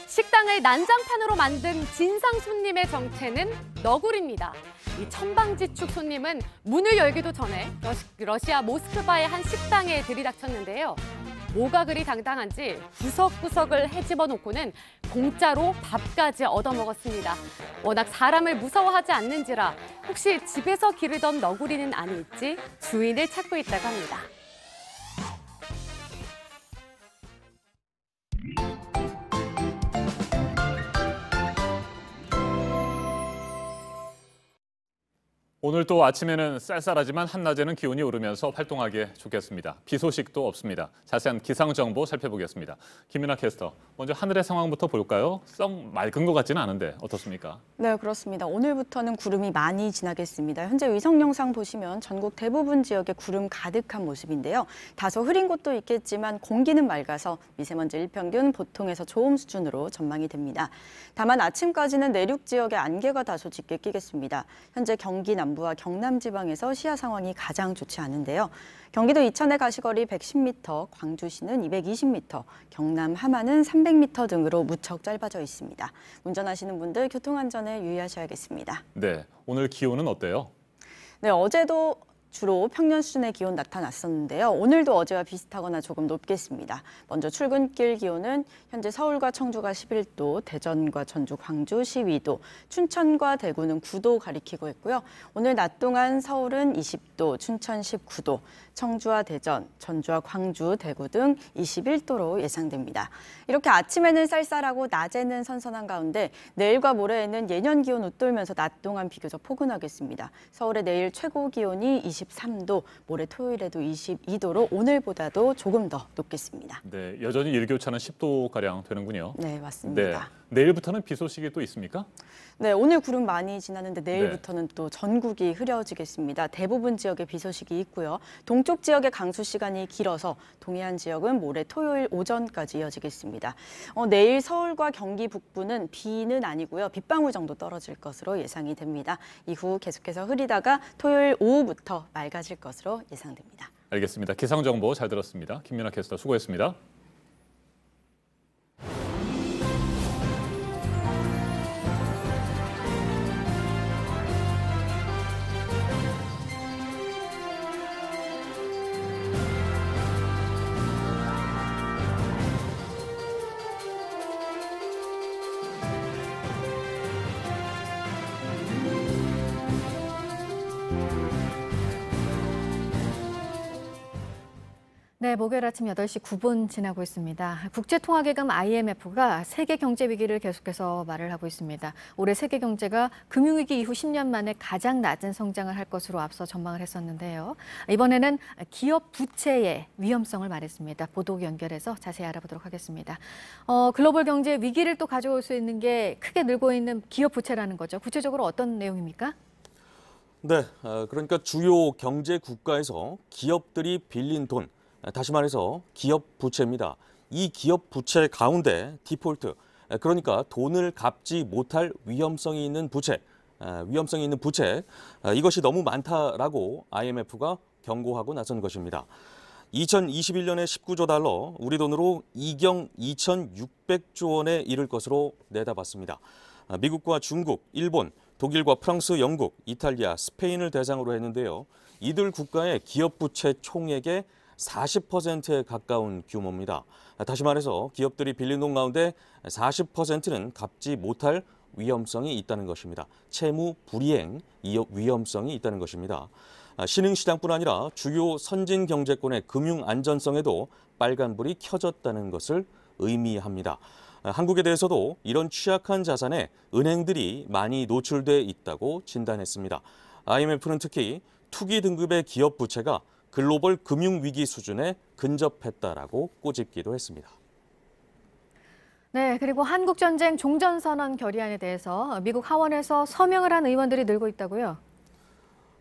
식당을 난장판으로 만든 진상 손님의 정체는 너구리입니다. 이 천방지축 손님은 문을 열기도 전에 러시아 모스크바의 한 식당에 들이닥쳤는데요. 뭐가 그리 당당한지 구석구석을 헤집어 놓고는 공짜로 밥까지 얻어먹었습니다. 워낙 사람을 무서워하지 않는지라 혹시 집에서 기르던 너구리는 아닐지 주인을 찾고 있다고 합니다. 오늘 또 아침에는 쌀쌀하지만 한낮에는 기온이 오르면서 활동하기 좋겠습니다. 비 소식도 없습니다. 자세한 기상 정보 살펴보겠습니다. 김윤아 캐스터, 먼저 하늘의 상황부터 볼까요? 썩 맑은 것 같지는 않은데 어떻습니까? 네, 그렇습니다. 오늘부터는 구름이 많이 지나겠습니다. 현재 위성 영상 보시면 전국 대부분 지역에 구름 가득한 모습인데요. 다소 흐린 곳도 있겠지만 공기는 맑아서 미세먼지 일평균 보통에서 좋음 수준으로 전망이 됩니다. 다만 아침까지는 내륙 지역에 안개가 다소 짙게 끼겠습니다. 현재 경기 남부와 경남 지방에서 시야 상황이 가장 좋지 않은데요. 경기도 이천의 가시거리 110m, 광주시는 220m, 경남 함안은 300m 등으로 무척 짧아져 있습니다. 운전하시는 분들 교통안전에 유의하셔야겠습니다. 네, 오늘 기온은 어때요? 네, 어제도 주로 평년 수준의 기온 나타났었는데요. 오늘도 어제와 비슷하거나 조금 높겠습니다. 먼저 출근길 기온은 현재 서울과 청주가 11도, 대전과 전주, 광주 12도, 춘천과 대구는 9도 가리키고 있고요. 오늘 낮 동안 서울은 20도, 춘천 19도, 청주와 대전, 전주와 광주, 대구 등 21도로 예상됩니다. 이렇게 아침에는 쌀쌀하고 낮에는 선선한 가운데 내일과 모레에는 예년 기온 웃돌면서 낮 동안 비교적 포근하겠습니다. 서울의 내일 최고 기온이 23도, 모레 토요일에도 22도로 오늘보다도 조금 더 높겠습니다. 네, 여전히 일교차는 10도가량 되는군요. 네, 맞습니다. 네, 내일부터는 비 소식이 또 있습니까? 네, 오늘 구름 많이 지나는데 내일부터는 또 전국이 흐려지겠습니다. 대부분 지역에 비 소식이 있고요. 동쪽 지역의 강수 시간이 길어서 동해안 지역은 모레 토요일 오전까지 이어지겠습니다. 내일 서울과 경기 북부는 비는 아니고요. 빗방울 정도 떨어질 것으로 예상이 됩니다. 이후 계속해서 흐리다가 토요일 오후부터 맑아질 것으로 예상됩니다. 알겠습니다. 기상정보 잘 들었습니다. 김민아 캐스터 수고했습니다. 네, 목요일 아침 8시 9분 지나고 있습니다. 국제통화기금 IMF가 세계 경제 위기를 계속해서 말을 하고 있습니다. 올해 세계 경제가 금융위기 이후 10년 만에 가장 낮은 성장을 할 것으로 앞서 전망을 했었는데요. 이번에는 기업 부채의 위험성을 말했습니다. 보도 연결해서 자세히 알아보도록 하겠습니다. 글로벌 경제 위기를 또 가져올 수 있는 게 크게 늘고 있는 기업 부채라는 거죠. 구체적으로 어떤 내용입니까? 네, 그러니까 주요 경제 국가에서 기업들이 빌린 돈, 다시 말해서 기업 부채입니다. 이 기업 부채 가운데 디폴트, 그러니까 돈을 갚지 못할 위험성이 있는 부채, 이것이 너무 많다라고 IMF가 경고하고 나선 것입니다. 2021년에 19조 달러, 우리 돈으로 이경 2,600조 원에 이를 것으로 내다봤습니다. 미국과 중국, 일본, 독일과 프랑스, 영국, 이탈리아, 스페인을 대상으로 했는데요. 이들 국가의 기업 부채 총액의 40%에 가까운 규모입니다. 다시 말해서 기업들이 빌린 돈 가운데 40%는 갚지 못할 위험성이 있다는 것입니다. 채무 불이행 위험성이 있다는 것입니다. 신흥시장뿐 아니라 주요 선진 경제권의 금융 안전성에도 빨간불이 켜졌다는 것을 의미합니다. 한국에 대해서도 이런 취약한 자산에 은행들이 많이 노출돼 있다고 진단했습니다. IMF는 특히 투기 등급의 기업 부채가 글로벌 금융위기 수준에 근접했다라고 꼬집기도 했습니다. 네, 그리고 한국전쟁 종전선언 결의안에 대해서 미국 하원에서 서명을 한 의원들이 늘고 있다고요?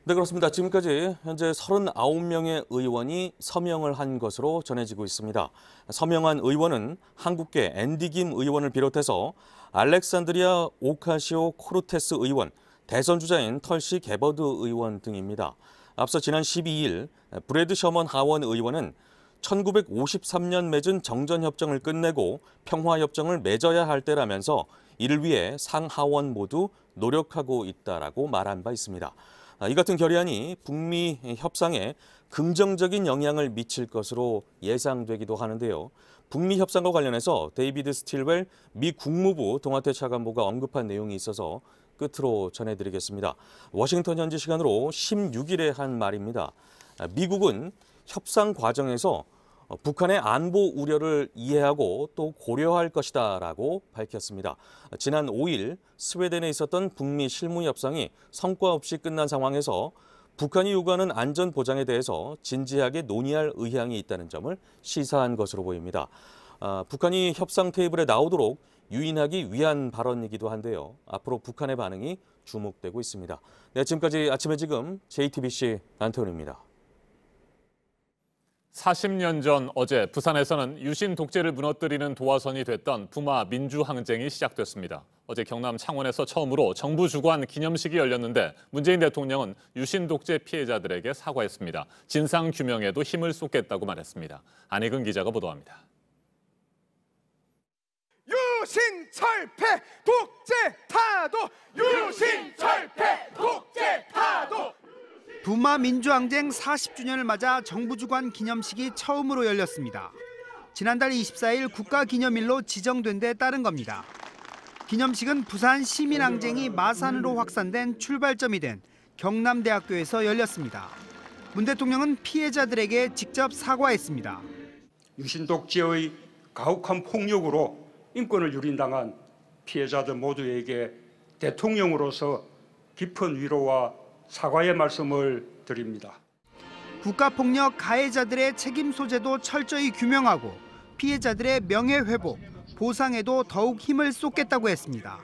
네, 그렇습니다. 지금까지 현재 39명의 의원이 서명을 한 것으로 전해지고 있습니다. 서명한 의원은 한국계 앤디 김 의원을 비롯해서 알렉산드리아 오카시오 코르테스 의원, 대선 주자인 털시 게버드 의원 등입니다. 앞서 지난 12일 브래드 셔먼 하원 의원은 1953년 맺은 정전협정을 끝내고 평화협정을 맺어야 할 때라면서 이를 위해 상하원 모두 노력하고 있다라고 말한 바 있습니다. 이 같은 결의안이 북미 협상에 긍정적인 영향을 미칠 것으로 예상되기도 하는데요. 북미 협상과 관련해서 데이비드 스틸웰 미 국무부 동아태 차관보가 언급한 내용이 있어서 끝으로 전해드리겠습니다. 워싱턴 현지 시간으로 16일에 한 말입니다. 미국은 협상 과정에서 북한의 안보 우려를 이해하고 또 고려할 것이다라고 밝혔습니다. 지난 5일 스웨덴에 있었던 북미 실무 협상이 성과 없이 끝난 상황에서 북한이 요구하는 안전 보장에 대해서 진지하게 논의할 의향이 있다는 점을 시사한 것으로 보입니다. 북한이 협상 테이블에 나오도록 유인하기 위한 발언이기도 한데요. 앞으로 북한의 반응이 주목되고 있습니다. 네, 지금까지 아침에 지금 JTBC 안태훈입니다. 40년 전 어제 부산에서는 유신 독재를 무너뜨리는 도화선이 됐던 부마 민주항쟁이 시작됐습니다. 어제 경남 창원에서 처음으로 정부 주관 기념식이 열렸는데 문재인 대통령은 유신 독재 피해자들에게 사과했습니다. 진상 규명에도 힘을 쏟겠다고 말했습니다. 안희근 기자가 보도합니다. 유신 철폐 독재 타도 유신 철폐 독재 타도 부마 민주항쟁 40주년을 맞아 정부 주관 기념식이 처음으로 열렸습니다. 지난달 24일 국가기념일로 지정된 데 따른 겁니다. 기념식은 부산 시민항쟁이 마산으로 확산된 출발점이 된 경남대학교에서 열렸습니다. 문 대통령은 피해자들에게 직접 사과했습니다. 유신 독재의 가혹한 폭력으로 인권을 유린당한 피해자들 모두에게 대통령으로서 깊은 위로와 사과의 말씀을 드립니다. 국가폭력 가해자들의 책임 소재도 철저히 규명하고 피해자들의 명예회복, 보상에도 더욱 힘을 쏟겠다고 했습니다.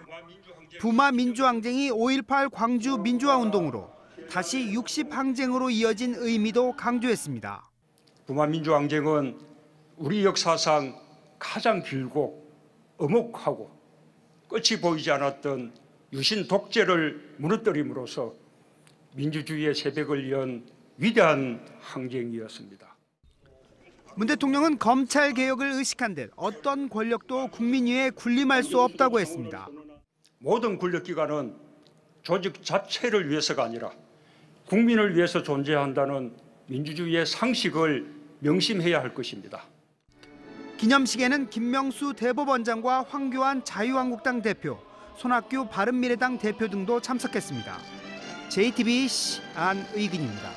부마 민주항쟁이 5.18 광주 민주화운동으로 다시 60항쟁으로 이어진 의미도 강조했습니다. 부마 민주항쟁은 우리 역사상 가장 길고 엄혹하고 끝이 보이지 않았던 유신 독재를 무너뜨림으로써 민주주의의 새벽을 연 위대한 항쟁이었습니다. 문 대통령은 검찰 개혁을 의식한 듯 어떤 권력도 국민 위에 군림할 수 없다고 했습니다. 모든 권력기관은 조직 자체를 위해서가 아니라 국민을 위해서 존재한다는 민주주의의 상식을 명심해야 할 것입니다. 기념식에는 김명수 대법원장과 황교안 자유한국당 대표, 손학규 바른미래당 대표 등도 참석했습니다. JTBC 안의근입니다.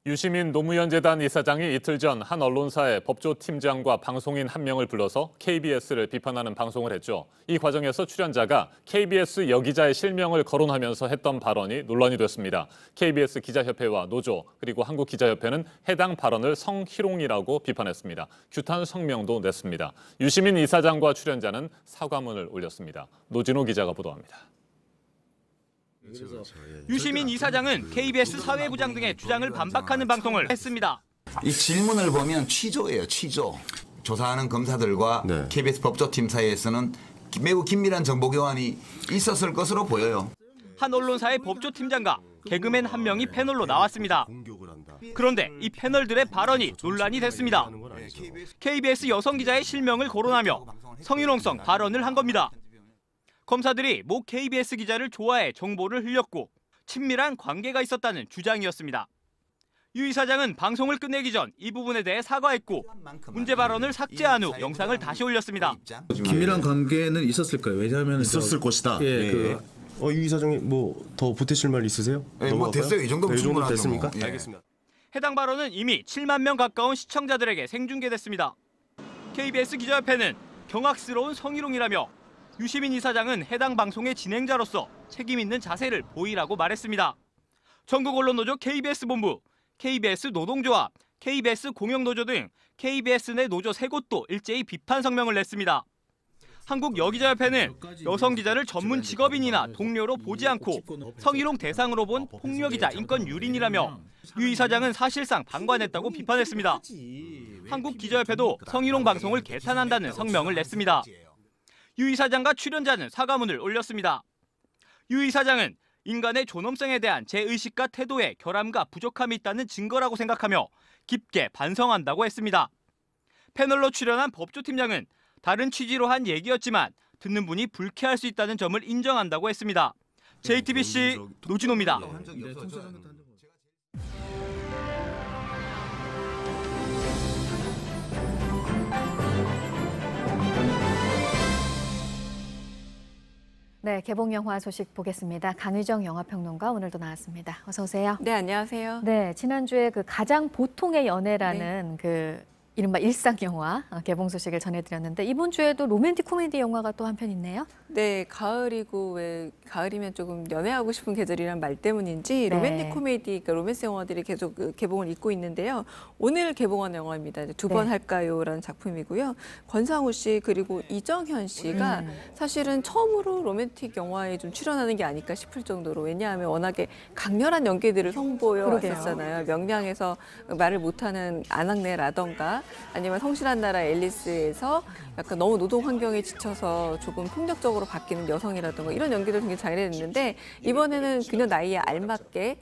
유시민 노무현재단 이사장이 이틀 전 한 언론사의 법조팀장과 방송인 한 명을 불러서 KBS를 비판하는 방송을 했죠. 이 과정에서 출연자가 KBS 여기자의 실명을 거론하면서 했던 발언이 논란이 됐습니다. KBS 기자협회와 노조 그리고 한국기자협회는 해당 발언을 성희롱이라고 비판했습니다. 규탄 성명도 냈습니다. 유시민 이사장과 출연자는 사과문을 올렸습니다. 노진호 기자가 보도합니다. 유시민 이사장은 KBS 사회부장 등의 주장을 반박하는 방송을 했습니다. 이 질문을 보면 취조예요, 취조. 조사하는 검사들과 KBS 법조팀 사이에서는 매우 긴밀한 정보 교환이 있었을 것으로 보여요. 한 언론사의 법조팀장과 개그맨 한 명이 패널로 나왔습니다. 그런데 이 패널들의 발언이 논란이 됐습니다. KBS 여성 기자의 실명을 거론하며 성희롱성 발언을 한 겁니다. 검사들이 모 KBS 기자를 좋아해 정보를 흘렸고 친밀한 관계가 있었다는 주장이었습니다. 유 이사장은 방송을 끝내기 전 이 부분에 대해 사과했고 문제 발언을 삭제한 후 영상을 다시 올렸습니다. 긴밀한 관계는 있었을까요? 왜냐하면 있었을 것이다. 유 이사장이 뭐 더 보태실 말 있으세요? 뭐 됐어요. 이 정도면 충분하죠. 됐습니까? 뭐. 알겠습니다. 해당 발언은 이미 7만 명 가까운 시청자들에게 생중계됐습니다. KBS 기자협회는 경악스러운 성희롱이라며 유시민 이사장은 해당 방송의 진행자로서 책임 있는 자세를 보이라고 말했습니다. 전국언론노조 KBS 본부, KBS 노동조합, KBS 공영노조 등 KBS 내 노조 3곳도 일제히 비판 성명을 냈습니다. 한국여기자협회는 여성 기자를 전문 직업인이나 동료로 보지 않고 성희롱 대상으로 본 폭력이자 인권 유린이라며 유 이사장은 사실상 방관했다고 비판했습니다. 한국기자협회도 성희롱 방송을 개탄한다는 성명을 냈습니다. 유 이사장과 출연자는 사과문을 올렸습니다. 유 이사장은 인간의 존엄성에 대한 제 의식과 태도에 결함과 부족함이 있다는 증거라고 생각하며 깊게 반성한다고 했습니다. 패널로 출연한 법조팀장은 다른 취지로 한 얘기였지만 듣는 분이 불쾌할 수 있다는 점을 인정한다고 했습니다. JTBC 노진호입니다. 네, 개봉 영화 소식 보겠습니다. 강의정 영화평론가 오늘도 나왔습니다. 어서 오세요. 네, 안녕하세요. 네, 지난주에 그 가장 보통의 연애라는 그 이른바 일상 영화 개봉 소식을 전해드렸는데 이번 주에도 로맨틱 코미디 영화가 또 한 편 있네요. 네, 가을이고 왜 가을이면 조금 연애하고 싶은 계절이란 말 때문인지 로맨틱 코미디, 그러니까 로맨스 영화들이 계속 개봉을 잇고 있는데요. 오늘 개봉한 영화입니다. 두 번 할까요라는 작품이고요. 권상우 씨 그리고 이정현 씨가 사실은 처음으로 로맨틱 영화에 좀 출연하는 게 아닐까 싶을 정도로 왜냐하면 워낙에 강렬한 연기들을 선보여 왔었잖아요. 명량에서 말을 못하는 안학내라던가 아니면 성실한 나라 앨리스에서 약간 너무 노동 환경에 지쳐서 조금 폭력적으로 바뀌는 여성이라든가 이런 연기를 굉장히 잘 해냈는데 이번에는 그녀 나이에 알맞게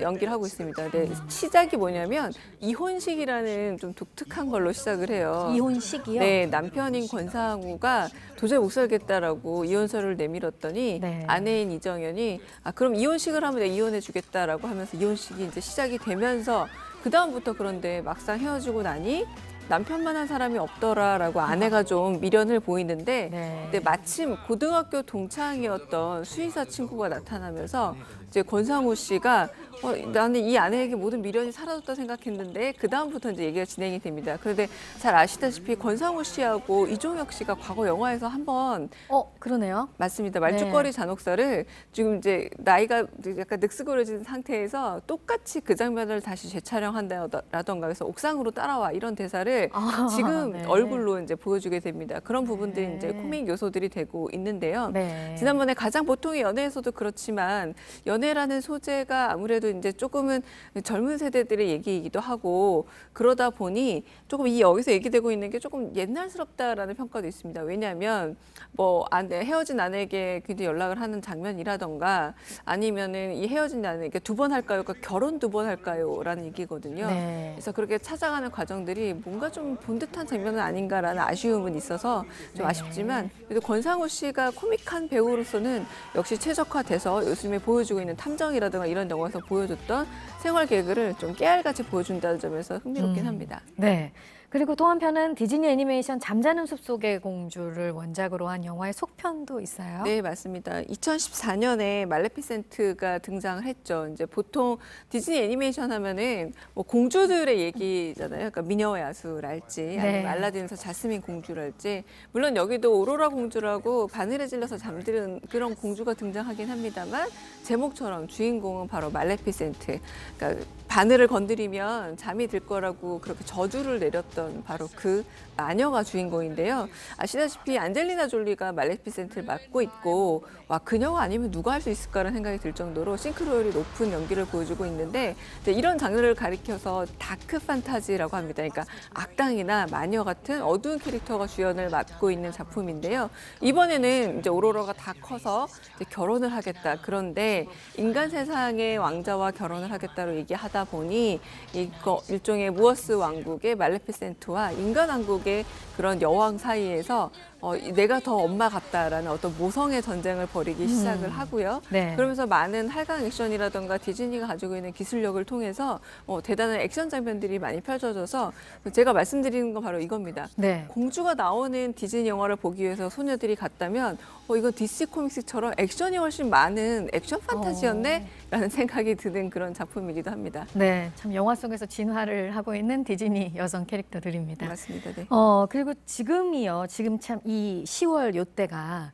연기를 하고 있습니다. 근데 시작이 뭐냐면 이혼식이라는 좀 독특한 걸로 시작을 해요. 이혼식이요? 네, 남편인 권상우가 도저히 못 살겠다라고 이혼서를 내밀었더니 아내인 이정현이 그럼 이혼식을 하면 내가 이혼해 주겠다라고 하면서 이혼식이 이제 시작이 되면서 그 다음부터 그런데 막상 헤어지고 나니 남편만한 사람이 없더라라고 아내가 좀 미련을 보이는데 근데 마침 고등학교 동창이었던 수의사 친구가 나타나면서 이제 권상우 씨가 나는 이 아내에게 모든 미련이 사라졌다 생각했는데 그 다음부터 이제 얘기가 진행이 됩니다. 그런데 잘 아시다시피 권상우 씨하고 이종혁 씨가 과거 영화에서 한번 그러네요. 맞습니다. 말죽거리 잔혹사를 지금 이제 나이가 약간 늑스거려진 상태에서 똑같이 그 장면을 다시 재촬영한다라던가 그래서 옥상으로 따라와 이런 대사를 지금 얼굴로 이제 보여주게 됩니다. 그런 부분들이 이제 코믹 요소들이 되고 있는데요. 지난번에 가장 보통의 연애에서도 그렇지만 연애라는 소재가 아무래도 이제 조금은 젊은 세대들의 얘기이기도 하고 그러다 보니 조금 여기서 얘기되고 있는 게 조금 옛날스럽다라는 평가도 있습니다. 왜냐하면 뭐 헤어진 아내에게 굉장히 연락을 하는 장면이라던가 아니면은 이 헤어진 아내에게 2번 할까요? 그러니까 결혼 2번 할까요?라는 얘기거든요. 그래서 그렇게 찾아가는 과정들이 뭔가 좀 본 듯한 장면은 아닌가라는 아쉬움은 있어서 좀 아쉽지만 그래도 권상우 씨가 코믹한 배우로서는 역시 최적화돼서 요즘에 보여주고 있는 탐정이라든가 이런 영화에서 보여줬던 생활 개그를 좀 깨알같이 보여준다는 점에서 흥미롭긴 합니다. 네. 그리고 또 한편은 디즈니 애니메이션 잠자는 숲속의 공주를 원작으로 한 영화의 속편도 있어요. 네, 맞습니다. 2014년에 말레피센트가 등장을 했죠. 이제 보통 디즈니 애니메이션 하면은 뭐 공주들의 얘기잖아요. 그러니까 미녀의 야수랄지 아니면 알라딘에서 자스민 공주랄지 물론 여기도 오로라 공주라고 바늘에 질려서 잠드는 그런 공주가 등장하긴 합니다만 제목처럼 주인공은 바로 말레피센트. 그러니까 바늘을 건드리면 잠이 들 거라고 그렇게 저주를 내렸던 바로 그 마녀가 주인공인데요. 아시다시피 안젤리나 졸리가 말레피센트를 맡고 있고 와 그녀가 아니면 누가 할 수 있을까라는 생각이 들 정도로 싱크로율이 높은 연기를 보여주고 있는데 이런 장르를 가리켜서 다크 판타지라고 합니다. 그러니까 악당이나 마녀 같은 어두운 캐릭터가 주연을 맡고 있는 작품인데요. 이번에는 이제 오로라가 다 커서 이제 결혼을 하겠다. 그런데 인간 세상의 왕자와 결혼을 하겠다로 얘기하다 보니 이거 일종의 무어스 왕국의 말레피센트와 인간 왕국의 그런 여왕 사이에서 내가 더 엄마 같다라는 어떤 모성의 전쟁을 벌이기 시작을 하고요. 그러면서 많은 할강 액션이라던가 디즈니가 가지고 있는 기술력을 통해서 대단한 액션 장면들이 많이 펼쳐져서 제가 말씀드리는 건 바로 이겁니다. 공주가 나오는 디즈니 영화를 보기 위해서 소녀들이 갔다면 이건 DC 코믹스처럼 액션이 훨씬 많은 액션 판타지였네? 라는 생각이 드는 그런 작품이기도 합니다. 네, 참 영화 속에서 진화를 하고 있는 디즈니 여성 캐릭터들입니다. 맞습니다. 네. 그리고 지금이요. 지금 참 이 10월 요때가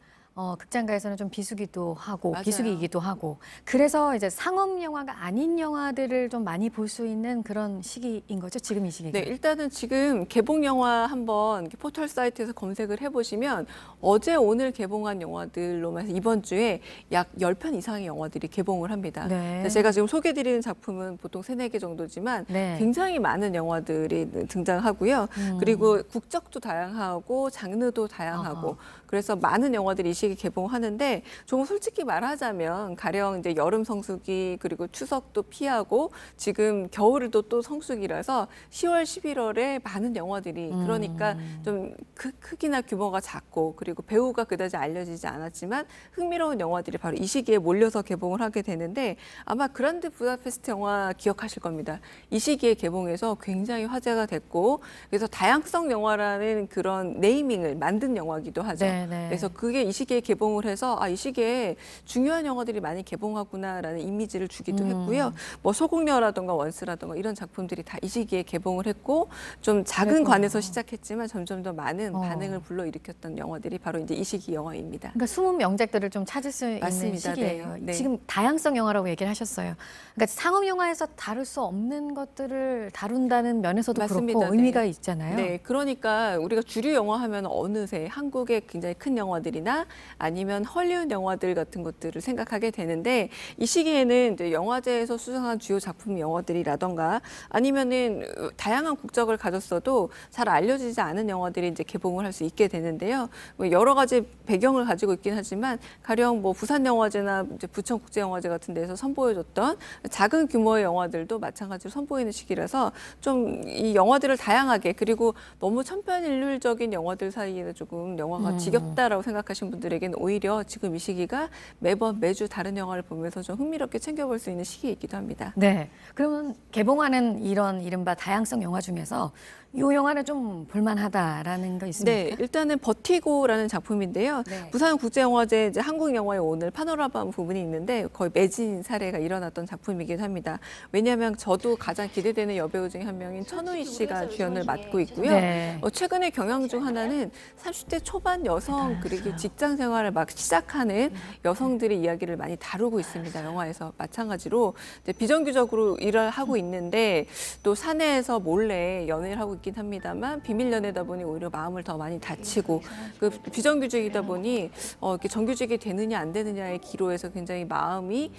극장가에서는 좀 비수기도 하고 비수기이기도 하고 그래서 이제 상업 영화가 아닌 영화들을 좀 많이 볼 수 있는 그런 시기인 거죠. 지금 이 시기가. 네, 일단은 지금 개봉 영화 한번 포털 사이트에서 검색을 해보시면 어제 오늘 개봉한 영화들로만 해서 이번 주에 약 10편 이상의 영화들이 개봉을 합니다. 제가 지금 소개드리는 작품은 보통 3-4개 정도지만 굉장히 많은 영화들이 등장하고요. 그리고 국적도 다양하고 장르도 다양하고 그래서 많은 영화들이 이 시기 개봉하는데 조금 솔직히 말하자면 가령 이제 여름 성수기 그리고 추석도 피하고 지금 겨울도 또 성수기라서 10월, 11월에 많은 영화들이 그러니까 좀 크기나 규모가 작고 그리고 배우가 그다지 알려지지 않았지만 흥미로운 영화들이 바로 이 시기에 몰려서 개봉을 하게 되는데 아마 그란드 부다페스트 영화 기억하실 겁니다. 이 시기에 개봉해서 굉장히 화제가 됐고 그래서 다양성 영화라는 그런 네이밍을 만든 영화이기도 하죠. 그래서 그게 이 시기에 개봉을 해서 이 시기에 중요한 영화들이 많이 개봉하구나라는 이미지를 주기도 했고요. 뭐 소공녀라든가 원스라든가 이런 작품들이 다 이 시기에 개봉을 했고 좀 작은 관에서 시작했지만 점점 더 많은 반응을 불러일으켰던 영화들이 바로 이제 이 시기 영화입니다. 그러니까 숨은 명작들을 좀 찾을 수 있는 시기예요. 지금 다양성 영화라고 얘기를 하셨어요. 그러니까 상업 영화에서 다룰 수 없는 것들을 다룬다는 면에서도 그렇고 의미가 있잖아요. 네, 그러니까 우리가 주류 영화 하면 어느새 한국의 굉장히 큰 영화들이나 아니면 헐리우드 영화들 같은 것들을 생각하게 되는데 이 시기에는 이제 영화제에서 수상한 주요 작품 영화들이라던가 아니면은 다양한 국적을 가졌어도 잘 알려지지 않은 영화들이 이제 개봉을 할 수 있게 되는데요. 여러 가지 배경을 가지고 있긴 하지만 가령 뭐 부산 영화제나 이제 부천 국제 영화제 같은 데서 선보여줬던 작은 규모의 영화들도 마찬가지로 선보이는 시기라서 좀 이 영화들을 다양하게 그리고 너무 천편일률적인 영화들 사이에는 조금 영화가 지겹다라고 생각하시는 분들이 분들에게는 오히려 지금 이 시기가 매주 다른 영화를 보면서 좀 흥미롭게 챙겨볼 수 있는 시기이기도 합니다. 네. 그러면 개봉하는 이런 이른바 다양성 영화 중에서 이 영화는 좀 볼만하다라는 거 있습니까? 네, 일단은 버티고라는 작품인데요. 네. 부산국제영화제 이제 한국영화의 오늘 파노라마 부분이 있는데 거의 매진 사례가 일어났던 작품이기도 합니다. 왜냐하면 저도 가장 기대되는 여배우 중에 한 명인 천우희 씨가 주연을 맡고 있고요. 네. 최근의 경향 중 하나는 30대 초반 여성 그리고 직장 생활을 막 시작하는 여성들의 이야기를 많이 다루고 있습니다. 영화에서 마찬가지로 이제 비정규적으로 일을 하고 있는데 또 사내에서 몰래 연애를 하고 있긴 합니다만 비밀 연애다 보니 오히려 마음을 더 많이 다치고 그 비정규직이다 보니 이렇게 정규직이 되느냐 안 되느냐의 기로에서 굉장히 마음이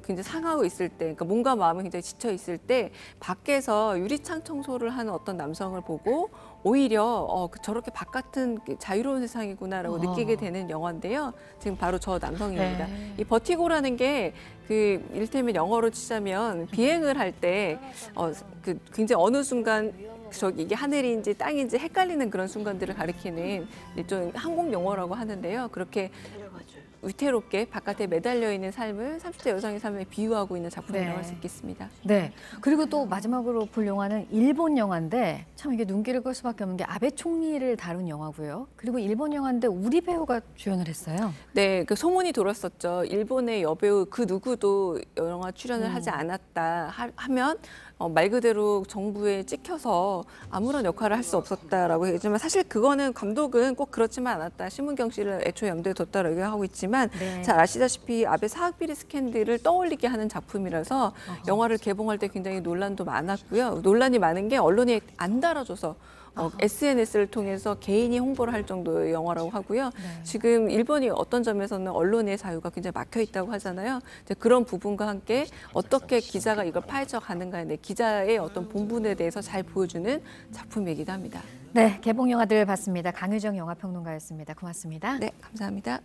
굉장히 상하고 있을 때, 그러니까 몸과 마음이 굉장히 지쳐 있을 때 밖에서 유리창 청소를 하는 어떤 남성을 보고 오히려 저렇게 바깥은 자유로운 세상이구나라고 느끼게 되는 영화인데요. 지금 바로 저 남성입니다. 네. 이 버티고라는 게 그 이를테면 영어로 치자면 비행을 할 때 그 굉장히 어느 순간 이게 하늘인지 땅인지 헷갈리는 그런 순간들을 가리키는 일종 항공 용어라고 하는데요. 그렇게 위태롭게 바깥에 매달려 있는 삶을 30대 여성의 삶에 비유하고 있는 작품이라고 할 수 있겠습니다. 네. 그리고 또 마지막으로 볼 영화는 일본 영화인데 참 이게 눈길을 끌 수밖에 없는 게 아베 총리를 다룬 영화고요. 그리고 일본 영화인데 우리 배우가 주연을 했어요. 네, 그 소문이 돌았었죠. 일본의 여배우 그 누구도 영화 출연을 하지 않았다 하면 말 그대로 정부에 찍혀서 아무런 역할을 할 수 없었다라고 했지만 사실 그거는 감독은 꼭 그렇지만 않았다. 심은경 씨를 애초에 염두에 뒀다라고 하고 있지만 네. 잘 아시다시피 아베 사학비리 스캔들을 떠올리게 하는 작품이라서 영화를 개봉할 때 굉장히 논란도 많았고요. 논란이 많은 게 언론이 안 달아줘서 SNS를 통해서 개인이 홍보를 할 정도의 영화라고 하고요. 네. 지금 일본이 어떤 점에서는 언론의 자유가 굉장히 막혀 있다고 하잖아요. 이제 그런 부분과 함께 어떻게 기자가 이걸 파헤쳐 가는가에 대해 기자의 어떤 본분에 대해서 잘 보여주는 작품이기도 합니다. 네, 개봉 영화들 봤습니다. 강유정 영화평론가였습니다. 고맙습니다. 네, 감사합니다.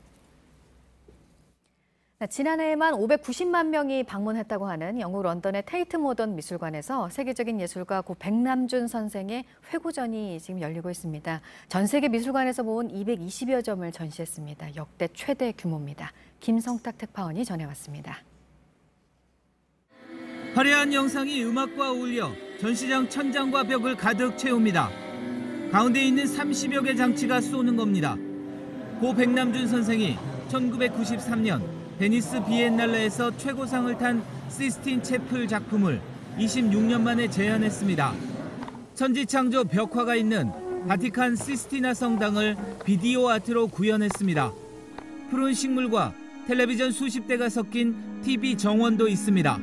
지난해에만 590만 명이 방문했다고 하는 영국 런던의 테이트 모던 미술관에서 세계적인 예술가 고 백남준 선생의 회고전이 지금 열리고 있습니다. 전 세계 미술관에서 모은 220여 점을 전시했습니다. 역대 최대 규모입니다. 김성탁 특파원이 전해왔습니다. 화려한 영상이 음악과 어울려 전시장 천장과 벽을 가득 채웁니다. 가운데 있는 30여 개 장치가 쏘는 겁니다. 고 백남준 선생이 1993년 베니스 비엔날레에서 최고상을 탄 시스틴 채플 작품을 26년 만에 재현했습니다. 천지창조 벽화가 있는 바티칸 시스티나 성당을 비디오 아트로 구현했습니다. 푸른 식물과 텔레비전 수십 대가 섞인 TV 정원도 있습니다.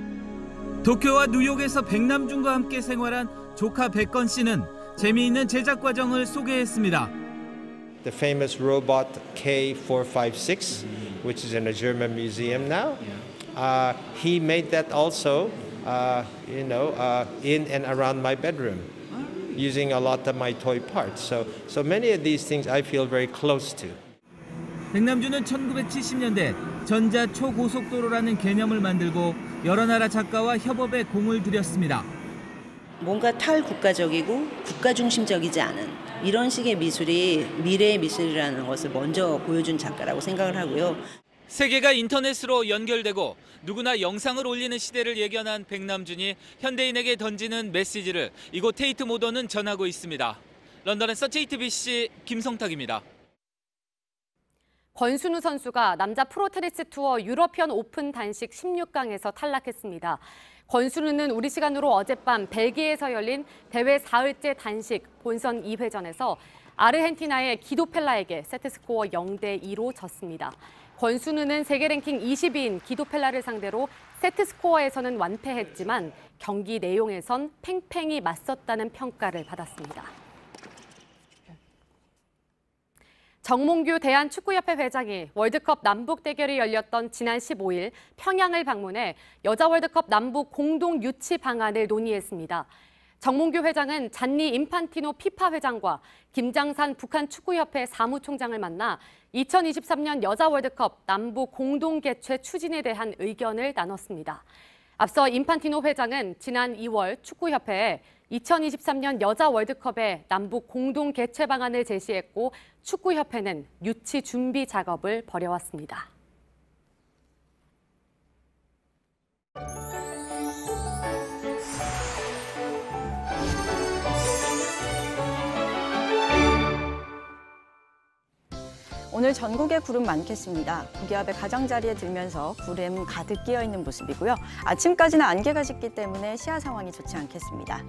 도쿄와 뉴욕에서 백남준과 함께 생활한 조카 백건 씨는 재미있는 제작 과정을 소개했습니다. The famous robot K456, which is in a German museum now. He made that also, in and around my bedroom, using a lot of my toy parts. So many of these things I feel very close to. 백남준은 1970년대 전자 초고속도로라는 개념을 만들고 여러 나라 작가와 협업에 공을 들였습니다. 뭔가 탈국가적이고 국가 중심적이지 않은 이런 식의 미술이 미래의 미술이라는 것을 먼저 보여준 작가라고 생각을 하고요. 세계가 인터넷으로 연결되고 누구나 영상을 올리는 시대를 예견한 백남준이 현대인에게 던지는 메시지를 이곳 테이트 모던은 전하고 있습니다. 런던에서 JTBC 김성탁입니다. 권순우 선수가 남자 프로테니스 투어 유러피언 오픈 단식 16강에서 탈락했습니다. 권순우는 우리 시간으로 어젯밤 벨기에에서 열린 대회 4흘째 단식 본선 2회전에서 아르헨티나의 기도펠라에게 세트스코어 0대2로 졌습니다. 권순우는 세계 랭킹 20위인 기도펠라를 상대로 세트스코어에서는 완패했지만 경기 내용에선 팽팽히 맞섰다는 평가를 받았습니다. 정몽규 대한축구협회 회장이 월드컵 남북 대결이 열렸던 지난 15일 평양을 방문해 여자 월드컵 남북 공동 유치 방안을 논의했습니다. 정몽규 회장은 잔니 인판티노 피파 회장과 김장산 북한 축구협회 사무총장을 만나 2023년 여자 월드컵 남북 공동 개최 추진에 대한 의견을 나눴습니다. 앞서 인판티노 회장은 지난 2월 축구협회에 2023년 여자 월드컵의 남북 공동 개최 방안을 제시했고 축구협회는 유치 준비 작업을 벌여왔습니다. 오늘 전국에 구름 많겠습니다. 고기압의 가장자리에 들면서 구름 가득 끼어있는 모습이고요. 아침까지는 안개가 짙기 때문에 시야 상황이 좋지 않겠습니다.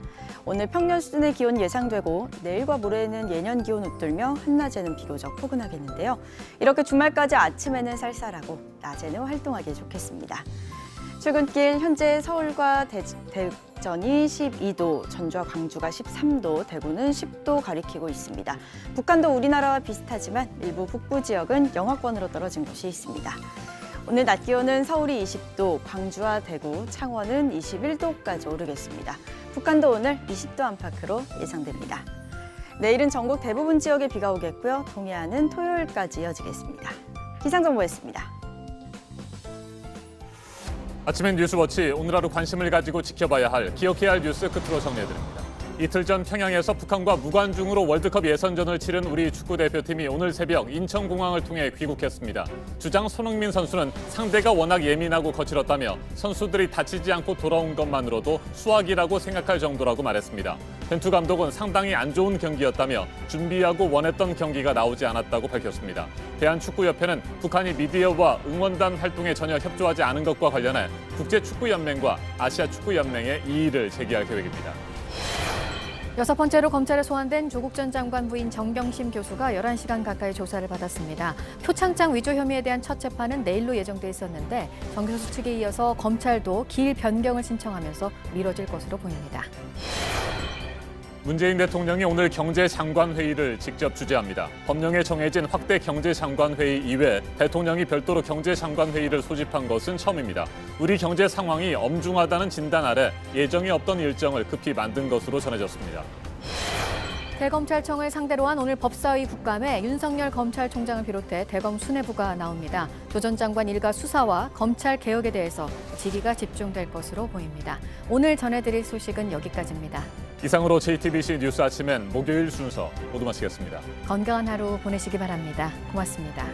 오늘 평년 수준의 기온 예상되고 내일과 모레는 예년 기온 웃돌며 한낮에는 비교적 포근하겠는데요. 이렇게 주말까지 아침에는 쌀쌀하고 낮에는 활동하기 좋겠습니다. 출근길 현재 서울과 대전이 12도, 전주와 광주가 13도, 대구는 10도 가리키고 있습니다. 북한도 우리나라와 비슷하지만 일부 북부 지역은 영하권으로 떨어진 곳이 있습니다. 오늘 낮 기온은 서울이 20도, 광주와 대구, 창원은 21도까지 오르겠습니다. 북한도 오늘 20도 안팎으로 예상됩니다. 내일은 전국 대부분 지역에 비가 오겠고요. 동해안은 토요일까지 이어지겠습니다. 기상정보였습니다. 아침엔 뉴스워치, 오늘 하루 관심을 가지고 지켜봐야 할, 기억해야 할 뉴스 끝으로 정리해드립니다. 이틀 전 평양에서 북한과 무관중으로 월드컵 예선전을 치른 우리 축구대표팀이 오늘 새벽 인천공항을 통해 귀국했습니다. 주장 손흥민 선수는 상대가 워낙 예민하고 거칠었다며 선수들이 다치지 않고 돌아온 것만으로도 수확이라고 생각할 정도라고 말했습니다. 벤투 감독은 상당히 안 좋은 경기였다며 준비하고 원했던 경기가 나오지 않았다고 밝혔습니다. 대한축구협회는 북한이 미디어와 응원단 활동에 전혀 협조하지 않은 것과 관련해 국제축구연맹과 아시아축구연맹에 이의를 제기할 계획입니다. 6번째로 검찰에 소환된 조국 전 장관 부인 정경심 교수가 11시간 가까이 조사를 받았습니다. 표창장 위조 혐의에 대한 첫 재판은 내일로 예정돼 있었는데 정 교수 측에 이어서 검찰도 기일 변경을 신청하면서 미뤄질 것으로 보입니다. 문재인 대통령이 오늘 경제장관회의를 직접 주재합니다. 법령에 정해진 확대 경제장관회의 이외 대통령이 별도로 경제장관회의를 소집한 것은 처음입니다. 우리 경제 상황이 엄중하다는 진단 아래 예정에 없던 일정을 급히 만든 것으로 전해졌습니다. 대검찰청을 상대로 한 오늘 법사위 국감에 윤석열 검찰총장을 비롯해 대검 수뇌부가 나옵니다. 조 전 장관 일가 수사와 검찰 개혁에 대해서 질의가 집중될 것으로 보입니다. 오늘 전해드릴 소식은 여기까지입니다. 이상으로 JTBC 뉴스 아침엔 목요일 순서 모두 마치겠습니다. 건강한 하루 보내시기 바랍니다. 고맙습니다.